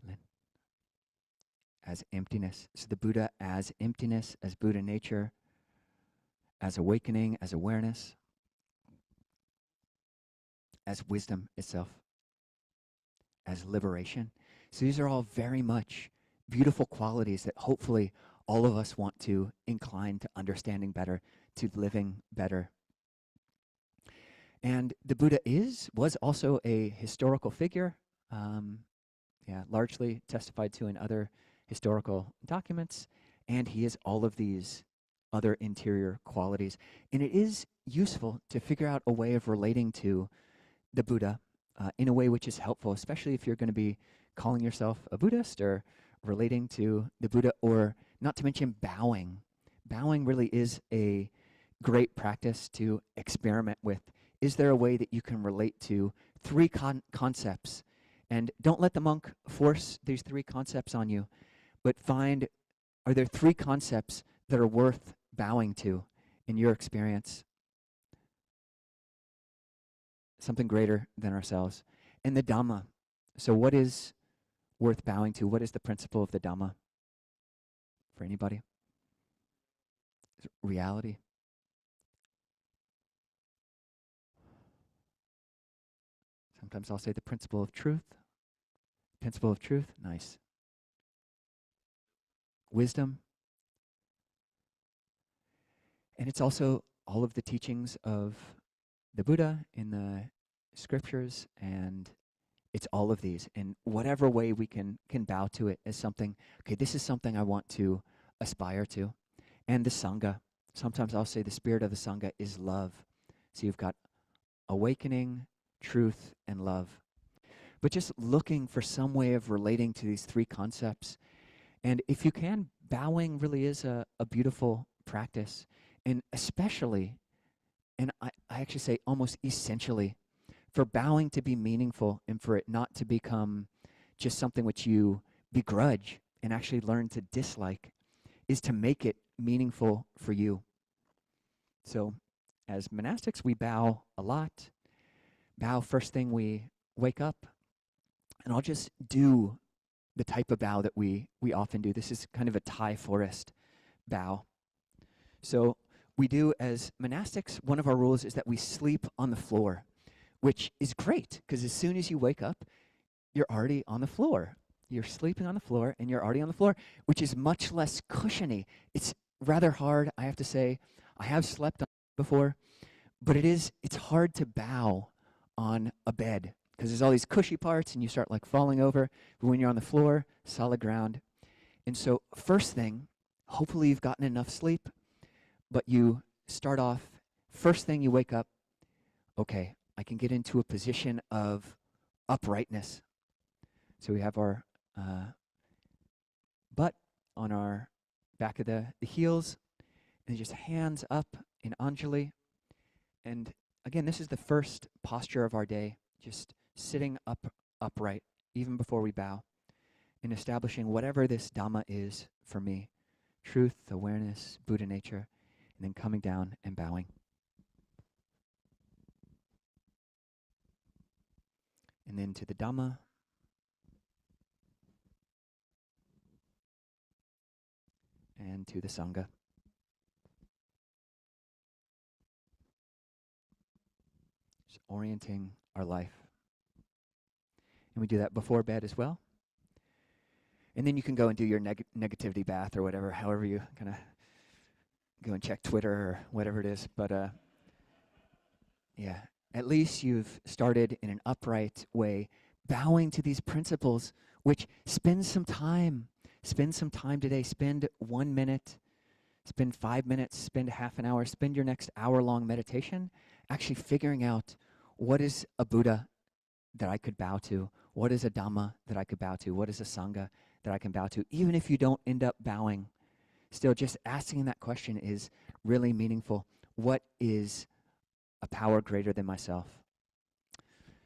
Lynn. As emptiness. So the Buddha as emptiness, as Buddha nature, as awakening, as awareness, as wisdom itself, as liberation. So these are all very much beautiful qualities that hopefully all of us want to incline to understanding better, to living better. And the Buddha was also a historical figure, largely testified to in other historical documents, and he is all of these other interior qualities. And it is useful to figure out a way of relating to the Buddha in a way which is helpful, especially if you're going to be calling yourself a Buddhist or relating to the Buddha, or not to mention bowing. Bowing really is a great practice to experiment with. Is there a way that you can relate to three concepts? And don't let the monk force these three concepts on you, but find, are there three concepts that are worth bowing to in your experience? Something greater than ourselves. And the Dhamma. So what is worth bowing to? What is the principle of the Dhamma? For anybody? Is it reality? Sometimes I'll say the principle of truth. Principle of truth, nice. Wisdom. And it's also all of the teachings of the Buddha in the scriptures, and it's all of these. In whatever way we can bow to it as something, okay, this is something I want to aspire to. And the Sangha. Sometimes I'll say the spirit of the Sangha is love. So you've got awakening, truth, and love. But just looking for some way of relating to these three concepts. And if you can, bowing really is a beautiful practice. And especially, and I actually say almost essentially, for bowing to be meaningful and for it not to become just something which you begrudge and actually learn to dislike, is to make it meaningful for you. So as monastics, we bow a lot. Bow first thing we wake up. And I'll just do the type of bow that we often do. This is kind of a Thai forest bow. So we do, as monastics, one of our rules is that we sleep on the floor, which is great, because as soon as you wake up, you're already on the floor. You're sleeping on the floor, and you're already on the floor, which is much less cushiony. It's rather hard, I have to say. I have slept on before, but it's hard to bow on a bed, because there's all these cushy parts, and you start like falling over. But when you're on the floor, solid ground. And so first thing, hopefully you've gotten enough sleep, but you start off, first thing you wake up, okay, I can get into a position of uprightness. So we have our butt on our back of the heels, and just hands up in Anjali. And again, this is the first posture of our day, just sitting upright, even before we bow, and establishing whatever this Dhamma is for me, truth, awareness, Buddha nature, and then coming down and bowing. And then to the Dhamma, and to the Sangha. Just orienting our life. And we do that before bed as well. And then you can go and do your negativity bath or whatever, however you kind of go and check Twitter or whatever it is. But yeah, at least you've started in an upright way, bowing to these principles, which spend some time today. Spend 1 minute, spend 5 minutes, spend half an hour, spend your next hour-long meditation actually figuring out what is a Buddha that I could bow to, what is a Dhamma that I could bow to, what is a Sangha that I can bow to. Even if you don't end up bowing, still just asking that question is really meaningful. What is a power greater than myself?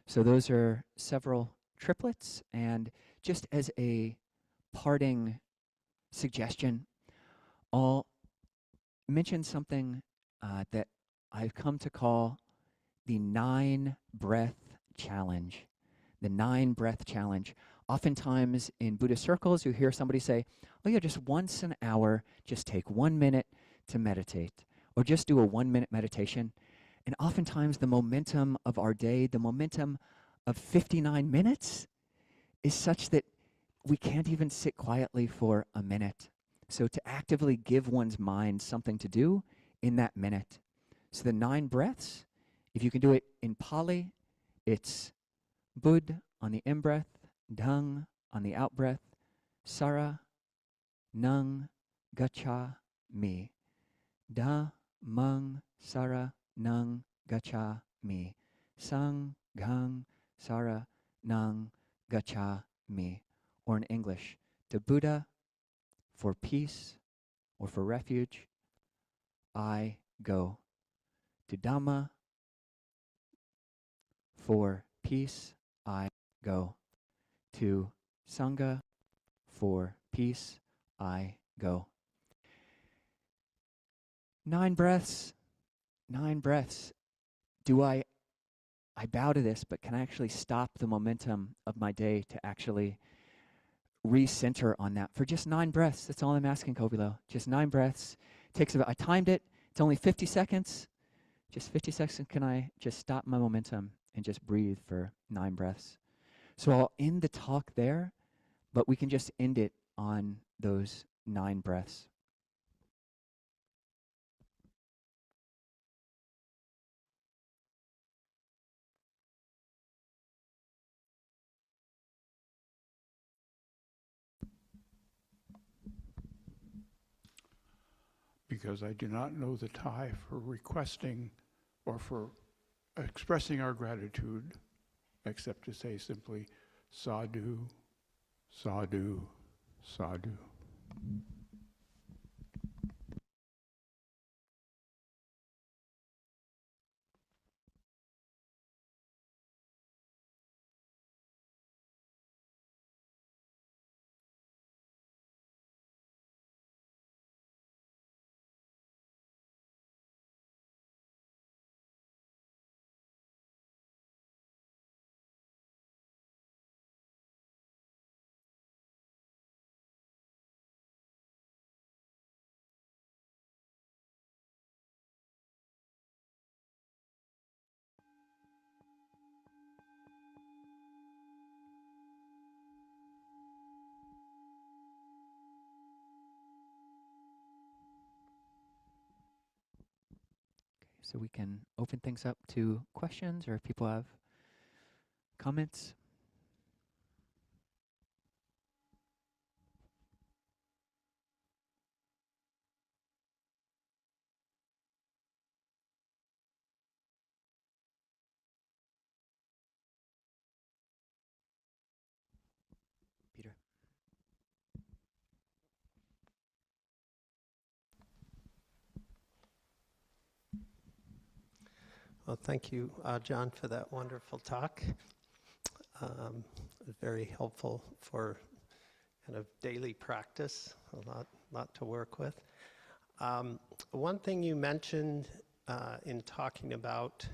So those are several triplets, and just as a parting suggestion, I'll mention something that I've come to call the 9-breath challenge. The 9-breath challenge. Oftentimes in Buddhist circles, you hear somebody say, oh yeah, just once an hour, just take 1 minute to meditate, or just do a 1-minute meditation. And oftentimes the momentum of our day, the momentum of 59 minutes is such that we can't even sit quietly for a minute. So to actively give one's mind something to do in that minute. So the 9 breaths, if you can do it in Pali, it's Bud on the in-breath, Dung on the out-breath, Sara, Nung, Gacha, Mi. Da, Mung, Sara, Nung, Gacha, Mi. Sang, Gang, Sara, Nung, Gacha, Mi. Or in English, to Buddha for peace or for refuge, I go. To Dhamma for peace, I go. To Sangha for peace, I go. 9 breaths. 9 breaths. Do I bow to this, but can I actually stop the momentum of my day to actually recenter on that for just 9 breaths? That's all I'm asking, Kobilo. Just 9 breaths. I timed it. It's only 50 seconds. Just 50 seconds. Can I just stop my momentum and just breathe for 9 breaths? So I'll end the talk there, but we can just end it on those 9 breaths. Because I do not know the Thai for requesting or for expressing our gratitude, except to say simply, sadhu, sadhu, sadhu. So we can open things up to questions, or if people have comments. Peter. Well, thank you, John, for that wonderful talk. Very helpful for kind of daily practice, a lot to work with. One thing you mentioned in talking about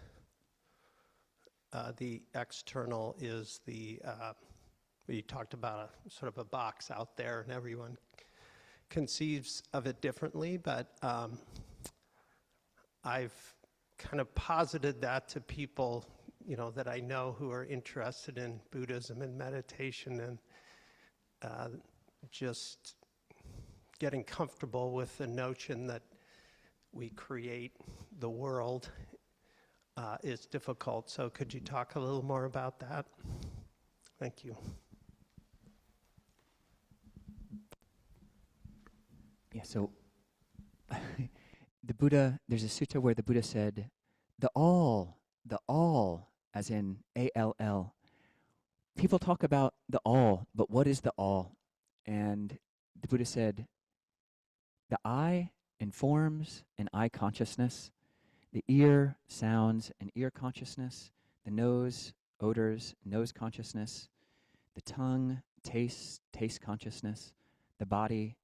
the external is you talked about a sort of a box out there, and everyone conceives of it differently, but I've kind of posited that to people, that I know who are interested in Buddhism and meditation, and just getting comfortable with the notion that we create the world is difficult. So could you talk a little more about that? Thank you. Yeah, so the Buddha, there's a sutta where the Buddha said, the all, as in A-L-L. People talk about the all, but what is the all? And the Buddha said, the eye informs an eye consciousness, the ear sounds an ear consciousness, the nose odors, nose consciousness, the tongue taste consciousness, the body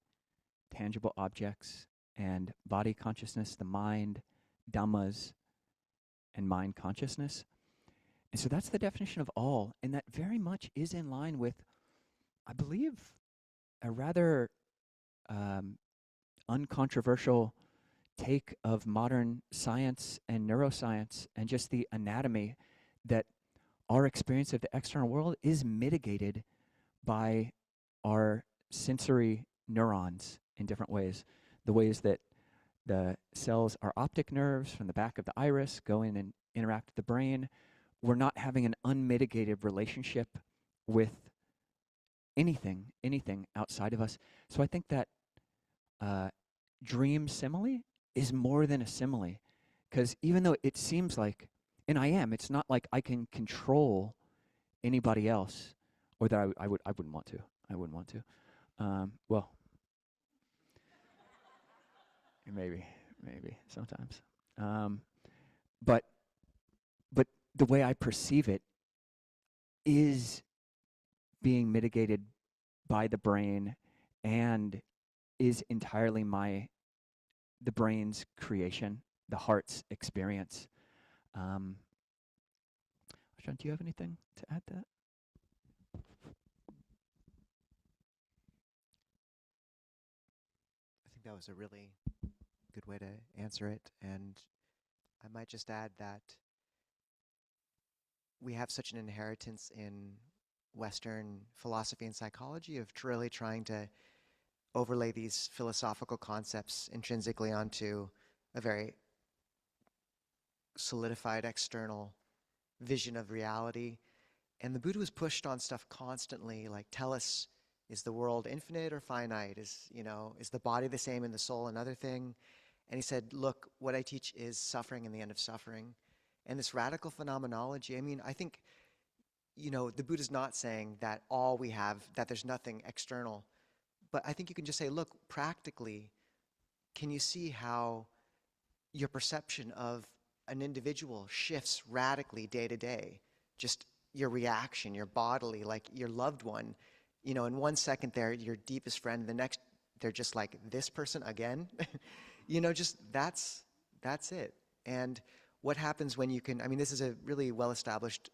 tangible objects, and body consciousness, the mind dhammas, and mind consciousness. And so that's the definition of all, and that very much is in line with, I believe, a rather uncontroversial take of modern science and neuroscience and just the anatomy, that our experience of the external world is mitigated by our sensory neurons in different ways. The ways that the cells, our optic nerves from the back of the iris, go in and interact with the brain. We're not having an unmitigated relationship with anything outside of us. So I think that dream simile is more than a simile, because even though it seems like, and it's not like I can control anybody else, or that I wouldn't want to. I wouldn't want to. Well, maybe sometimes. But the way I perceive it is being mitigated by the brain, and is entirely the brain's creation, the heart's experience. John, do you have anything to add to that? I think that was a really good way to answer it. And I might just add that we have such an inheritance in Western philosophy and psychology of really trying to overlay these philosophical concepts intrinsically onto a very solidified external vision of reality. And the Buddha was pushed on stuff constantly, like, tell us, is the world infinite or finite? Is the body the same and the soul another thing? And he said, look, what I teach is suffering and the end of suffering. And this radical phenomenology, I think, the Buddha's not saying that all we have, that there's nothing external. But I think you can just say, look, practically, can you see how your perception of an individual shifts radically day to day? Just your reaction, your bodily, like your loved one, in 1 second they're your deepest friend, the next they're just like this person again. Just that's it. And what happens when you can, this is a really well-established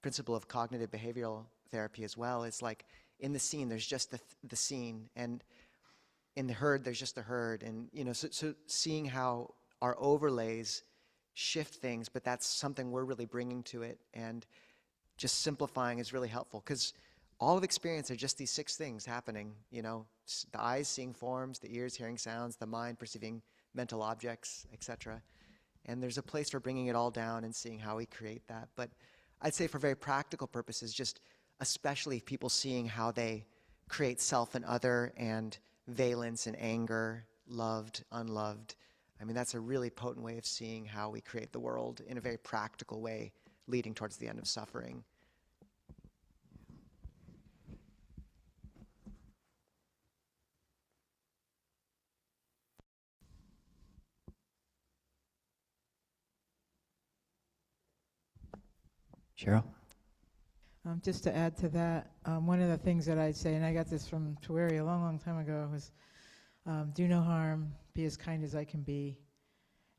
principle of cognitive behavioral therapy as well. It's like, in the scene, there's just the scene, and in the herd, there's just the herd. And, so seeing how our overlays shift things, but that's something we're really bringing to it, and just simplifying is really helpful, because all of experience are just these 6 things happening, the eyes seeing forms, the ears hearing sounds, the mind perceiving mental objects, etc. And there's a place for bringing it all down and seeing how we create that. But I'd say for very practical purposes, just especially people seeing how they create self and other, and valence and anger, loved, unloved. That's a really potent way of seeing how we create the world in a very practical way, leading towards the end of suffering. Cheryl? Just to add to that, one of the things that I'd say, and I got this from Tuweri a long, long time ago, was do no harm, be as kind as I can be,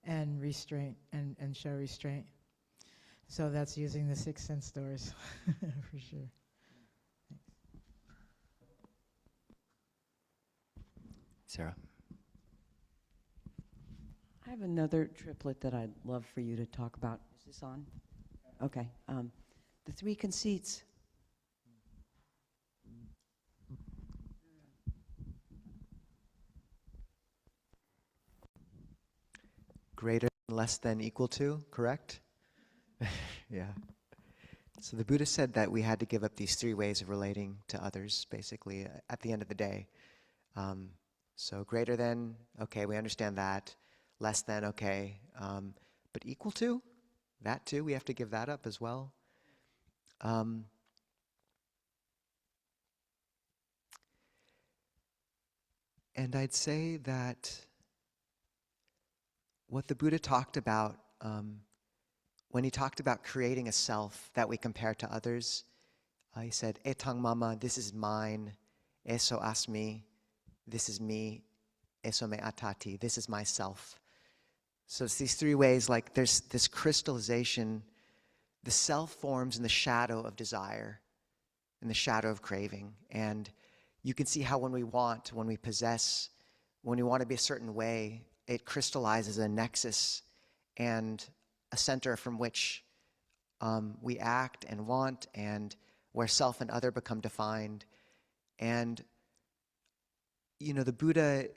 and restraint, and show restraint. So that's using the 6 sense doors, for sure. Sarah? I have another triplet that I'd love for you to talk about. Is this on? Okay. The 3 conceits. Greater, less than, equal to, correct? Yeah. So the Buddha said that we had to give up these 3 ways of relating to others, basically, at the end of the day. So greater than, okay, we understand that. Less than, okay. But equal to, that too, we have to give that up as well. And I'd say that what the Buddha talked about, when he talked about creating a self that we compare to others, he said, etang mama, this is mine, eso asmi, this is me, eso me atati, this is myself. So it's these 3 ways, like there's this crystallization, the self forms in the shadow of desire, in the shadow of craving. And you can see how when we want, when we possess, when we want to be a certain way, it crystallizes a nexus and a center from which we act and want, and where self and other become defined. And, you know, the Buddha,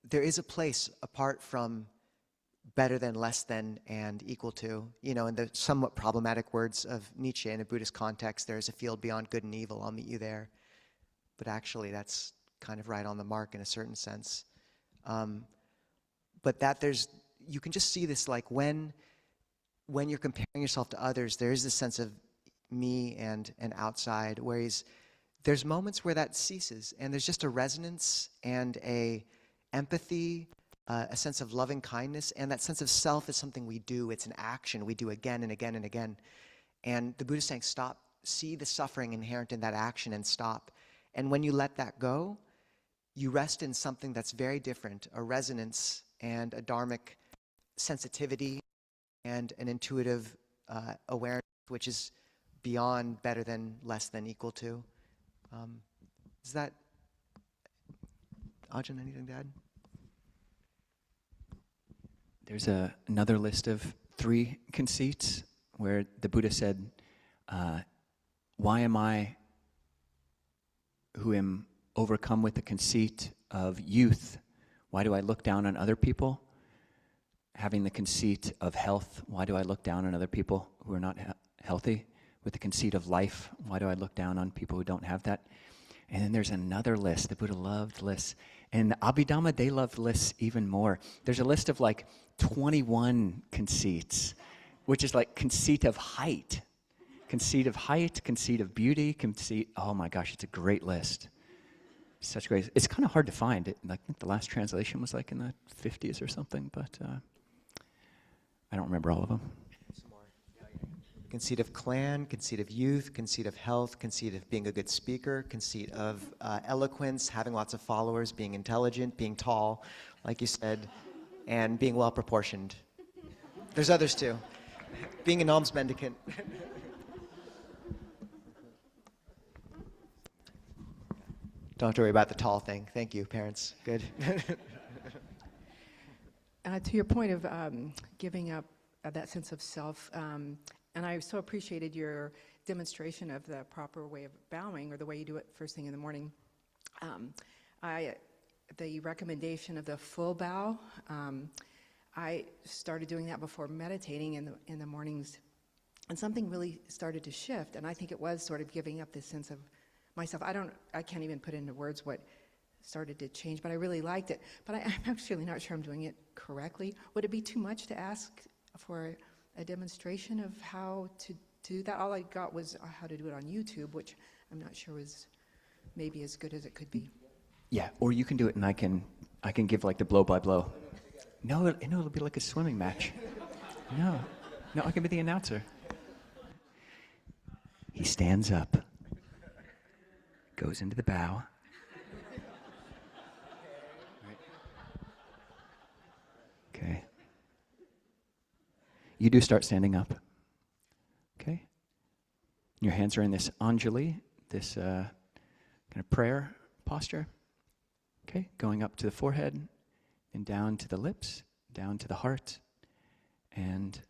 there is a place apart from better than, less than, and equal to. You know, in the somewhat problematic words of Nietzsche, in a Buddhist context, there is a field beyond good and evil, I'll meet you there. But actually, that's kind of right on the mark in a certain sense. But that you can just see this, like when you're comparing yourself to others, there is this sense of me and outside, whereas there's moments where that ceases, and there's just a resonance and a empathy, a sense of loving kindness, and that sense of self is something we do. It's an action we do again and again and again. And the Buddha is saying, stop, see the suffering inherent in that action and stop. And when you let that go, you rest in something that's very different, a resonance and a dharmic sensitivity and an intuitive awareness, which is beyond, better than, less than, equal to. Is that, Ajahn, anything to add? There's another list of 3 conceits where the Buddha said, why am I, who am overcome with the conceit of youth, why do I look down on other people? Having the conceit of health, why do I look down on other people who are not healthy? With the conceit of life, why do I look down on people who don't have that? And then there's another list. The Buddha loved lists. And the Abhidhamma, they loved lists even more. There's a list of like 21 conceits, which is like conceit of height. Conceit of height, conceit of beauty, conceit, oh my gosh, it's a great list. Such great, it's kind of hard to find. I think the last translation was like in the 50s or something, but I don't remember all of them. Conceit of clan, conceit of youth, conceit of health, conceit of being a good speaker, conceit of eloquence, having lots of followers, being intelligent, being tall, like you said, and being well proportioned. There's others too. Being an alms mendicant. Don't have to worry about the tall thing. Thank you, parents. Good. To your point of giving up that sense of self, and I so appreciated your demonstration of the proper way of bowing, or the way you do it first thing in the morning. The recommendation of the full bow, I started doing that before meditating in the mornings, and something really started to shift, and I think it was sort of giving up this sense of myself. I can't even put into words what started to change, but I really liked it. But I'm actually not sure I'm doing it correctly. Would it be too much to ask for a demonstration of how to do that? All I got was how to do it on YouTube, which I'm not sure was maybe as good as it could be. Yeah, or you can do it and I can give like the blow by blow. No, it'll be like a swimming match. No, I can be the announcer. He stands up, goes into the bow. Okay. You do start standing up. Okay. Your hands are in this Anjali, this kind of prayer posture. Okay. Going up to the forehead and down to the lips, down to the heart, and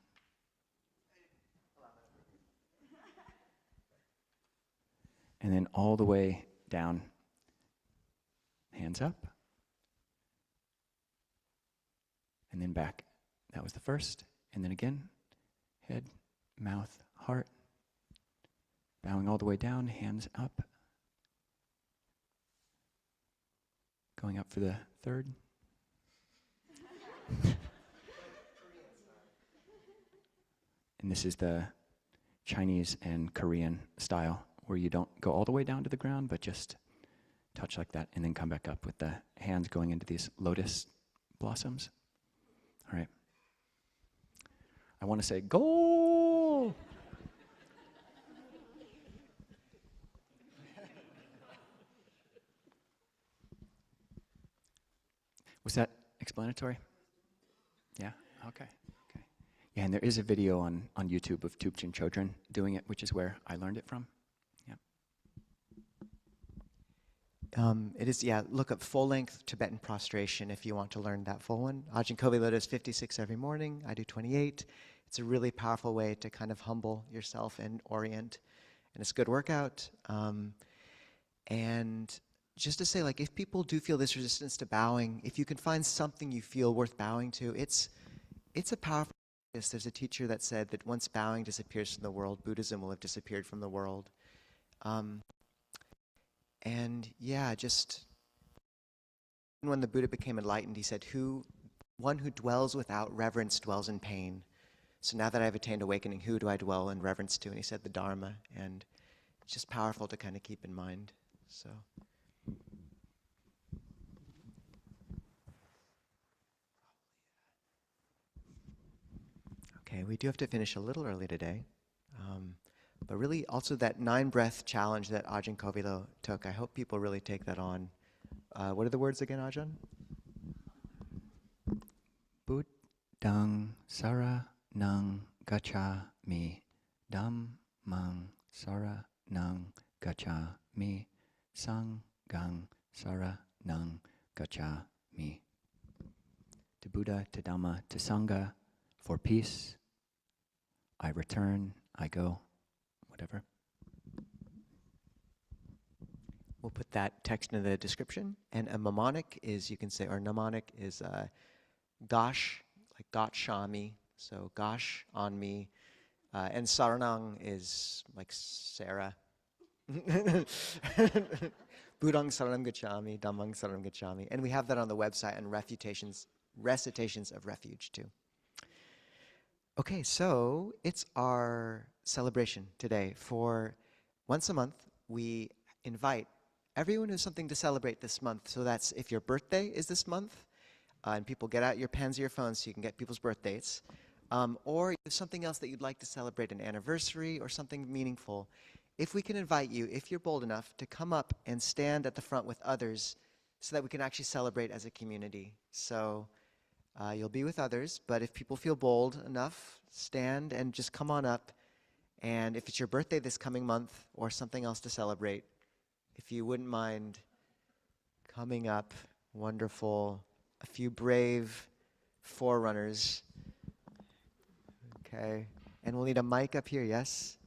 then all the way down. Hands up. And then back. That was the first. And then again, head, mouth, heart. Bowing all the way down, hands up. Going up for the third. And this is the Chinese and Korean style, where you don't go all the way down to the ground, but just touch like that, and then come back up with the hands going into these lotus blossoms. All right. I want to say, go! Was that explanatory? Yeah? Okay. Yeah, and there is a video on YouTube of Tubchen Chodron doing it, which is where I learned it from. Yeah. It is, look up full-length Tibetan prostration if you want to learn that full one. Ajahn Kovilo does 56 every morning. I do 28. It's a really powerful way to kind of humble yourself and orient. And it's a good workout. And just to say, like, if people do feel this resistance to bowing, if you can find something you feel worth bowing to, it's a powerful practice. There's a teacher that said that once bowing disappears from the world, Buddhism will have disappeared from the world. And yeah, just when the Buddha became enlightened, he said, one who dwells without reverence dwells in pain. So now that I've attained awakening, who do I dwell in reverence to? And he said the Dharma. And it's just powerful to kind of keep in mind. So. Okay, we do have to finish a little early today. But really, also that 9-breath challenge that Ajahn Kovilo took, I hope people really take that on. What are the words again, Ajahn? Buddhang saranang gacchami, Dhammang saranang gacchami, Sanghang saranang gacchami. To Buddha, to Dhamma, to Sangha, for peace, I return, I go, whatever. We'll put that text in the description. And a mnemonic is, you can say, or mnemonic is gosh, like gotchami, so gosh on me. And saranang is like Sarah. Buddhang saranam gacchami, dhammang saranam gacchami. And we have that on the website and recitations of refuge too. Okay, so it's our celebration today. For once a month, we invite everyone who has something to celebrate this month. So that's if your birthday is this month, and people get out your pens or your phones so you can get people's birth dates, or you have something else that you'd like to celebrate, an anniversary or something meaningful. If we can invite you, if you're bold enough, to come up and stand at the front with others so that we can actually celebrate as a community. So you'll be with others, but if people feel bold enough, stand and just come on up. And if it's your birthday this coming month or something else to celebrate, if you wouldn't mind coming up, wonderful. A few brave forerunners. Okay. And we'll need a mic up here, yes?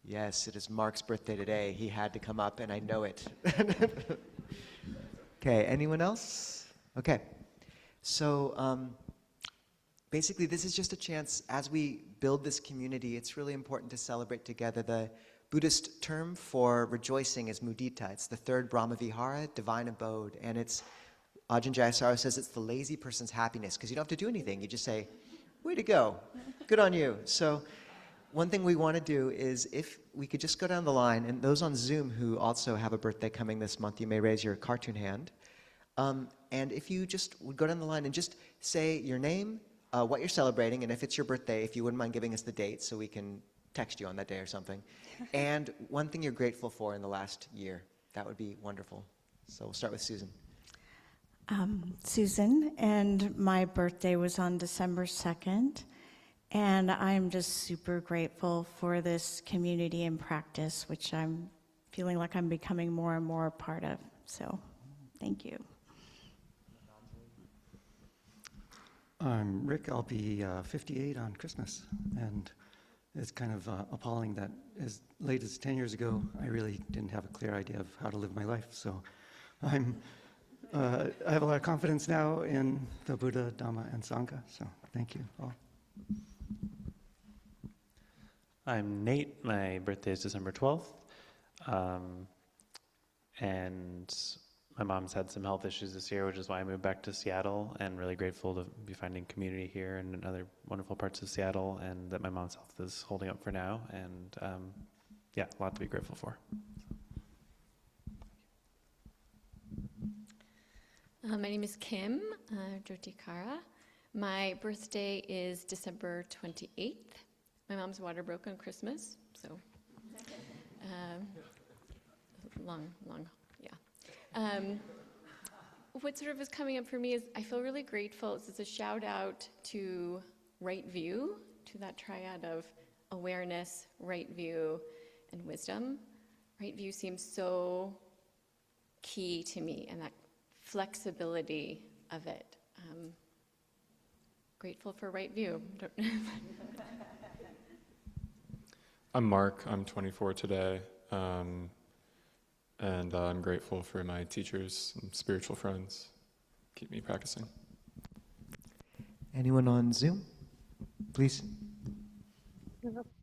Yes, it is Mark's birthday today. He had to come up, and I know it. Okay, anyone else? Okay. So basically, this is just a chance, as we build this community, it's really important to celebrate together. The Buddhist term for rejoicing is mudita. It's the third Brahmavihara, divine abode. And it's, Ajahn Jayasaro says it's the lazy person's happiness, because you don't have to do anything. You just say, way to go, good on you. So one thing we want to do is, if we could just go down the line, and those on Zoom who also have a birthday coming this month, you may raise your cartoon hand. And if you just would go down the line and just say your name, what you're celebrating, and if it's your birthday, if you wouldn't mind giving us the date so we can text you on that day or something. And one thing you're grateful for in the last year. That would be wonderful. So we'll start with Susan. Susan, and my birthday was on December 2nd, and I'm just super grateful for this community and practice, which I'm feeling like I'm becoming more and more a part of. So, thank you. I'm Rick. I'll be 58 on Christmas, and it's kind of appalling that as late as 10 years ago, I really didn't have a clear idea of how to live my life. So I have a lot of confidence now in the Buddha, Dhamma, and Sangha. So thank you all. I'm Nate. My birthday is December 12th. And my mom's had some health issues this year, which is why I moved back to Seattle, and really grateful to be finding community here and in other wonderful parts of Seattle, and that my mom's health is holding up for now. And yeah, a lot to be grateful for. My name is Kim Jyotikara. My birthday is December 28th. My mom's water broke on Christmas, so long, yeah. What sort of is coming up for me is I feel really grateful. It's a shout out to right view, to that triad of awareness, right view, and wisdom. Right view seems so key to me, and that flexibility of it. Grateful for right view. I'm Mark. I'm 24 today. And I'm grateful for my teachers and spiritual friends. Keep me practicing. Anyone on Zoom? Please.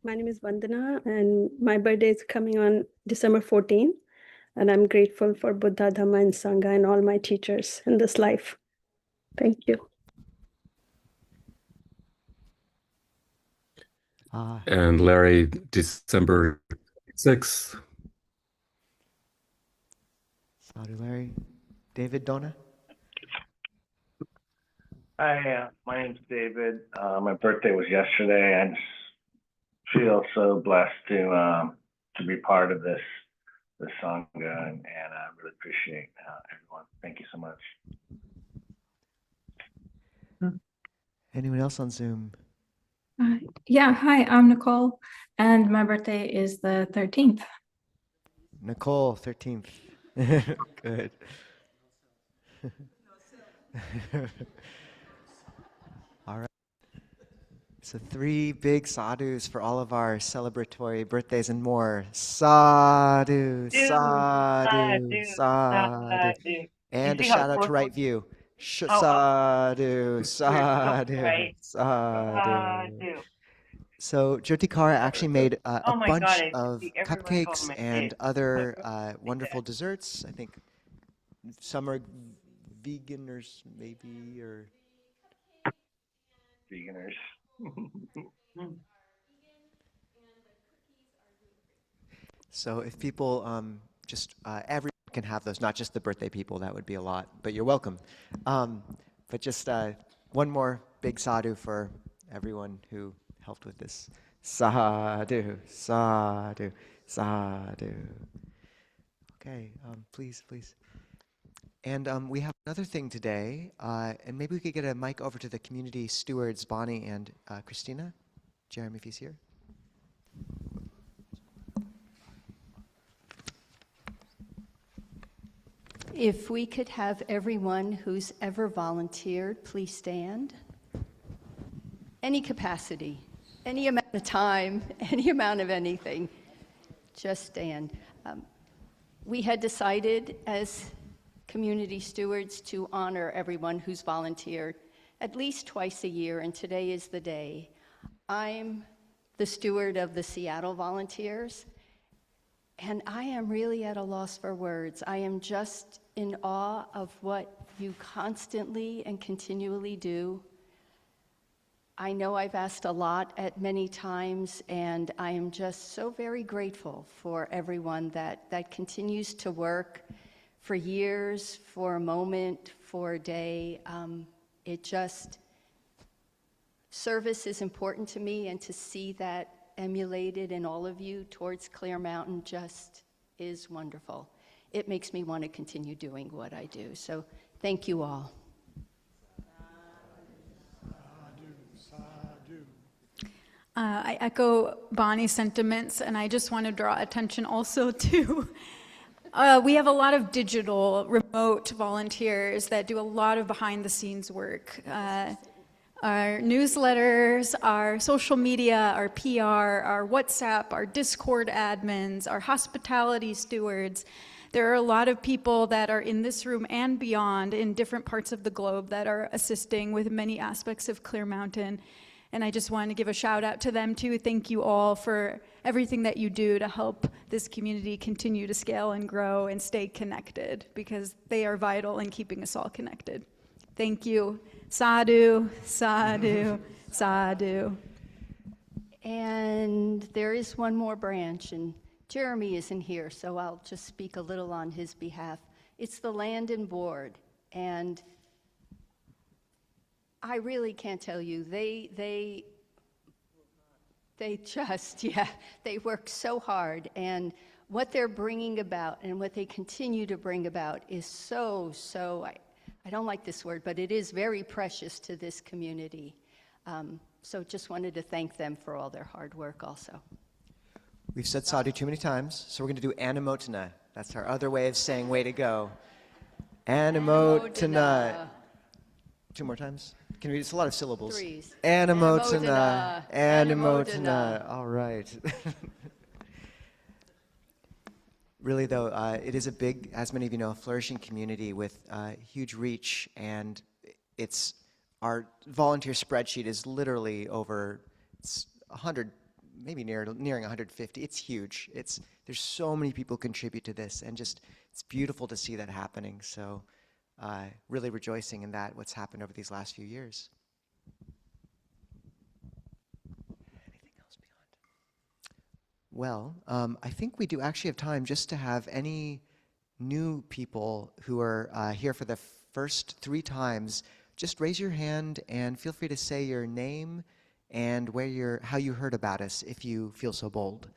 My name is Vandana, and my birthday is coming on December 14th. And I'm grateful for Buddha, Dhamma, and Sangha and all my teachers in this life. Thank you. And Larry, December 6th. Sadhu, Larry. David, Donna? Hi, my name's David. My birthday was yesterday. I just feel so blessed to be part of this Sangha, and I really appreciate everyone. Thank you so much. Anyone else on Zoom? Yeah, hi, I'm Nicole, and my birthday is the 13th. Nicole, 13th. Good. All right. So 3 big sadhus for all of our celebratory birthdays and more. Sadhu, sadhu, sadhu. And a shout out to Right View. Sadhu, sadhu, sadhu. So Jyotikara actually made a bunch of cupcakes and other wonderful desserts. I think some are veganers, maybe, or Veganers. So if people everyone can have those, not just the birthday people, that would be a lot, but you're welcome. But just one more big sadhu for everyone who helped with this. Sadhu, sadhu, sadhu. Okay, please. And we have another thing today, and maybe we could get a mic over to the community stewards, Bonnie and Christina. Jeremy, if he's here. If we could have everyone who's ever volunteered, please stand. Any capacity, any amount of time, any amount of anything, just stand. We had decided as community stewards to honor everyone who's volunteered at least twice a year, and today is the day. I'm the steward of the Seattle volunteers, and I am really at a loss for words. I am just in awe of what you constantly and continually do. I know I've asked a lot at many times, and I am just so very grateful for everyone that continues to work for years, for a moment, for a day. service is important to me, and to see that emulated in all of you towards Clear Mountain just is wonderful. It makes me want to continue doing what I do. So thank you all. I echo Bonnie's sentiments, and I just want to draw attention also to we have a lot of digital, remote volunteers that do a lot of behind-the-scenes work. Our newsletters, our social media, our PR, our WhatsApp, our Discord admins, our hospitality stewards. There are a lot of people that are in this room and beyond in different parts of the globe that are assisting with many aspects of Clear Mountain. And I just want to give a shout out to them too. Thank you all for everything that you do to help this community continue to scale and grow and stay connected, because they are vital in keeping us all connected. Thank you. Sadhu, sadhu, sadhu. And there is one more branch, and Jeremy isn't here, so I'll just speak a little on his behalf. It's the Land and Board, and I really can't tell you, they just, they work so hard, and what they're bringing about and what they continue to bring about is so, I don't like this word, but it is very precious to this community. So just wanted to thank them for all their hard work also. We've said sadhu too many times, so we're going to do anumotana. That's our other way of saying way to go. Anumotana. 2 more times. Can we? It's a lot of syllables. 3. Anumotana. Anumotana. All right. Really, though, it is a big, as many of you know, flourishing community with huge reach, and our volunteer spreadsheet is literally over 100, maybe nearing 150. It's huge. There's so many people contribute to this, and just it's beautiful to see that happening. So. Really rejoicing in that, what's happened over these last few years. Anything else beyond? Well, I think we do actually have time just to have any new people who are here for the first 3 times, just raise your hand and feel free to say your name and how you heard about us, if you feel so bold.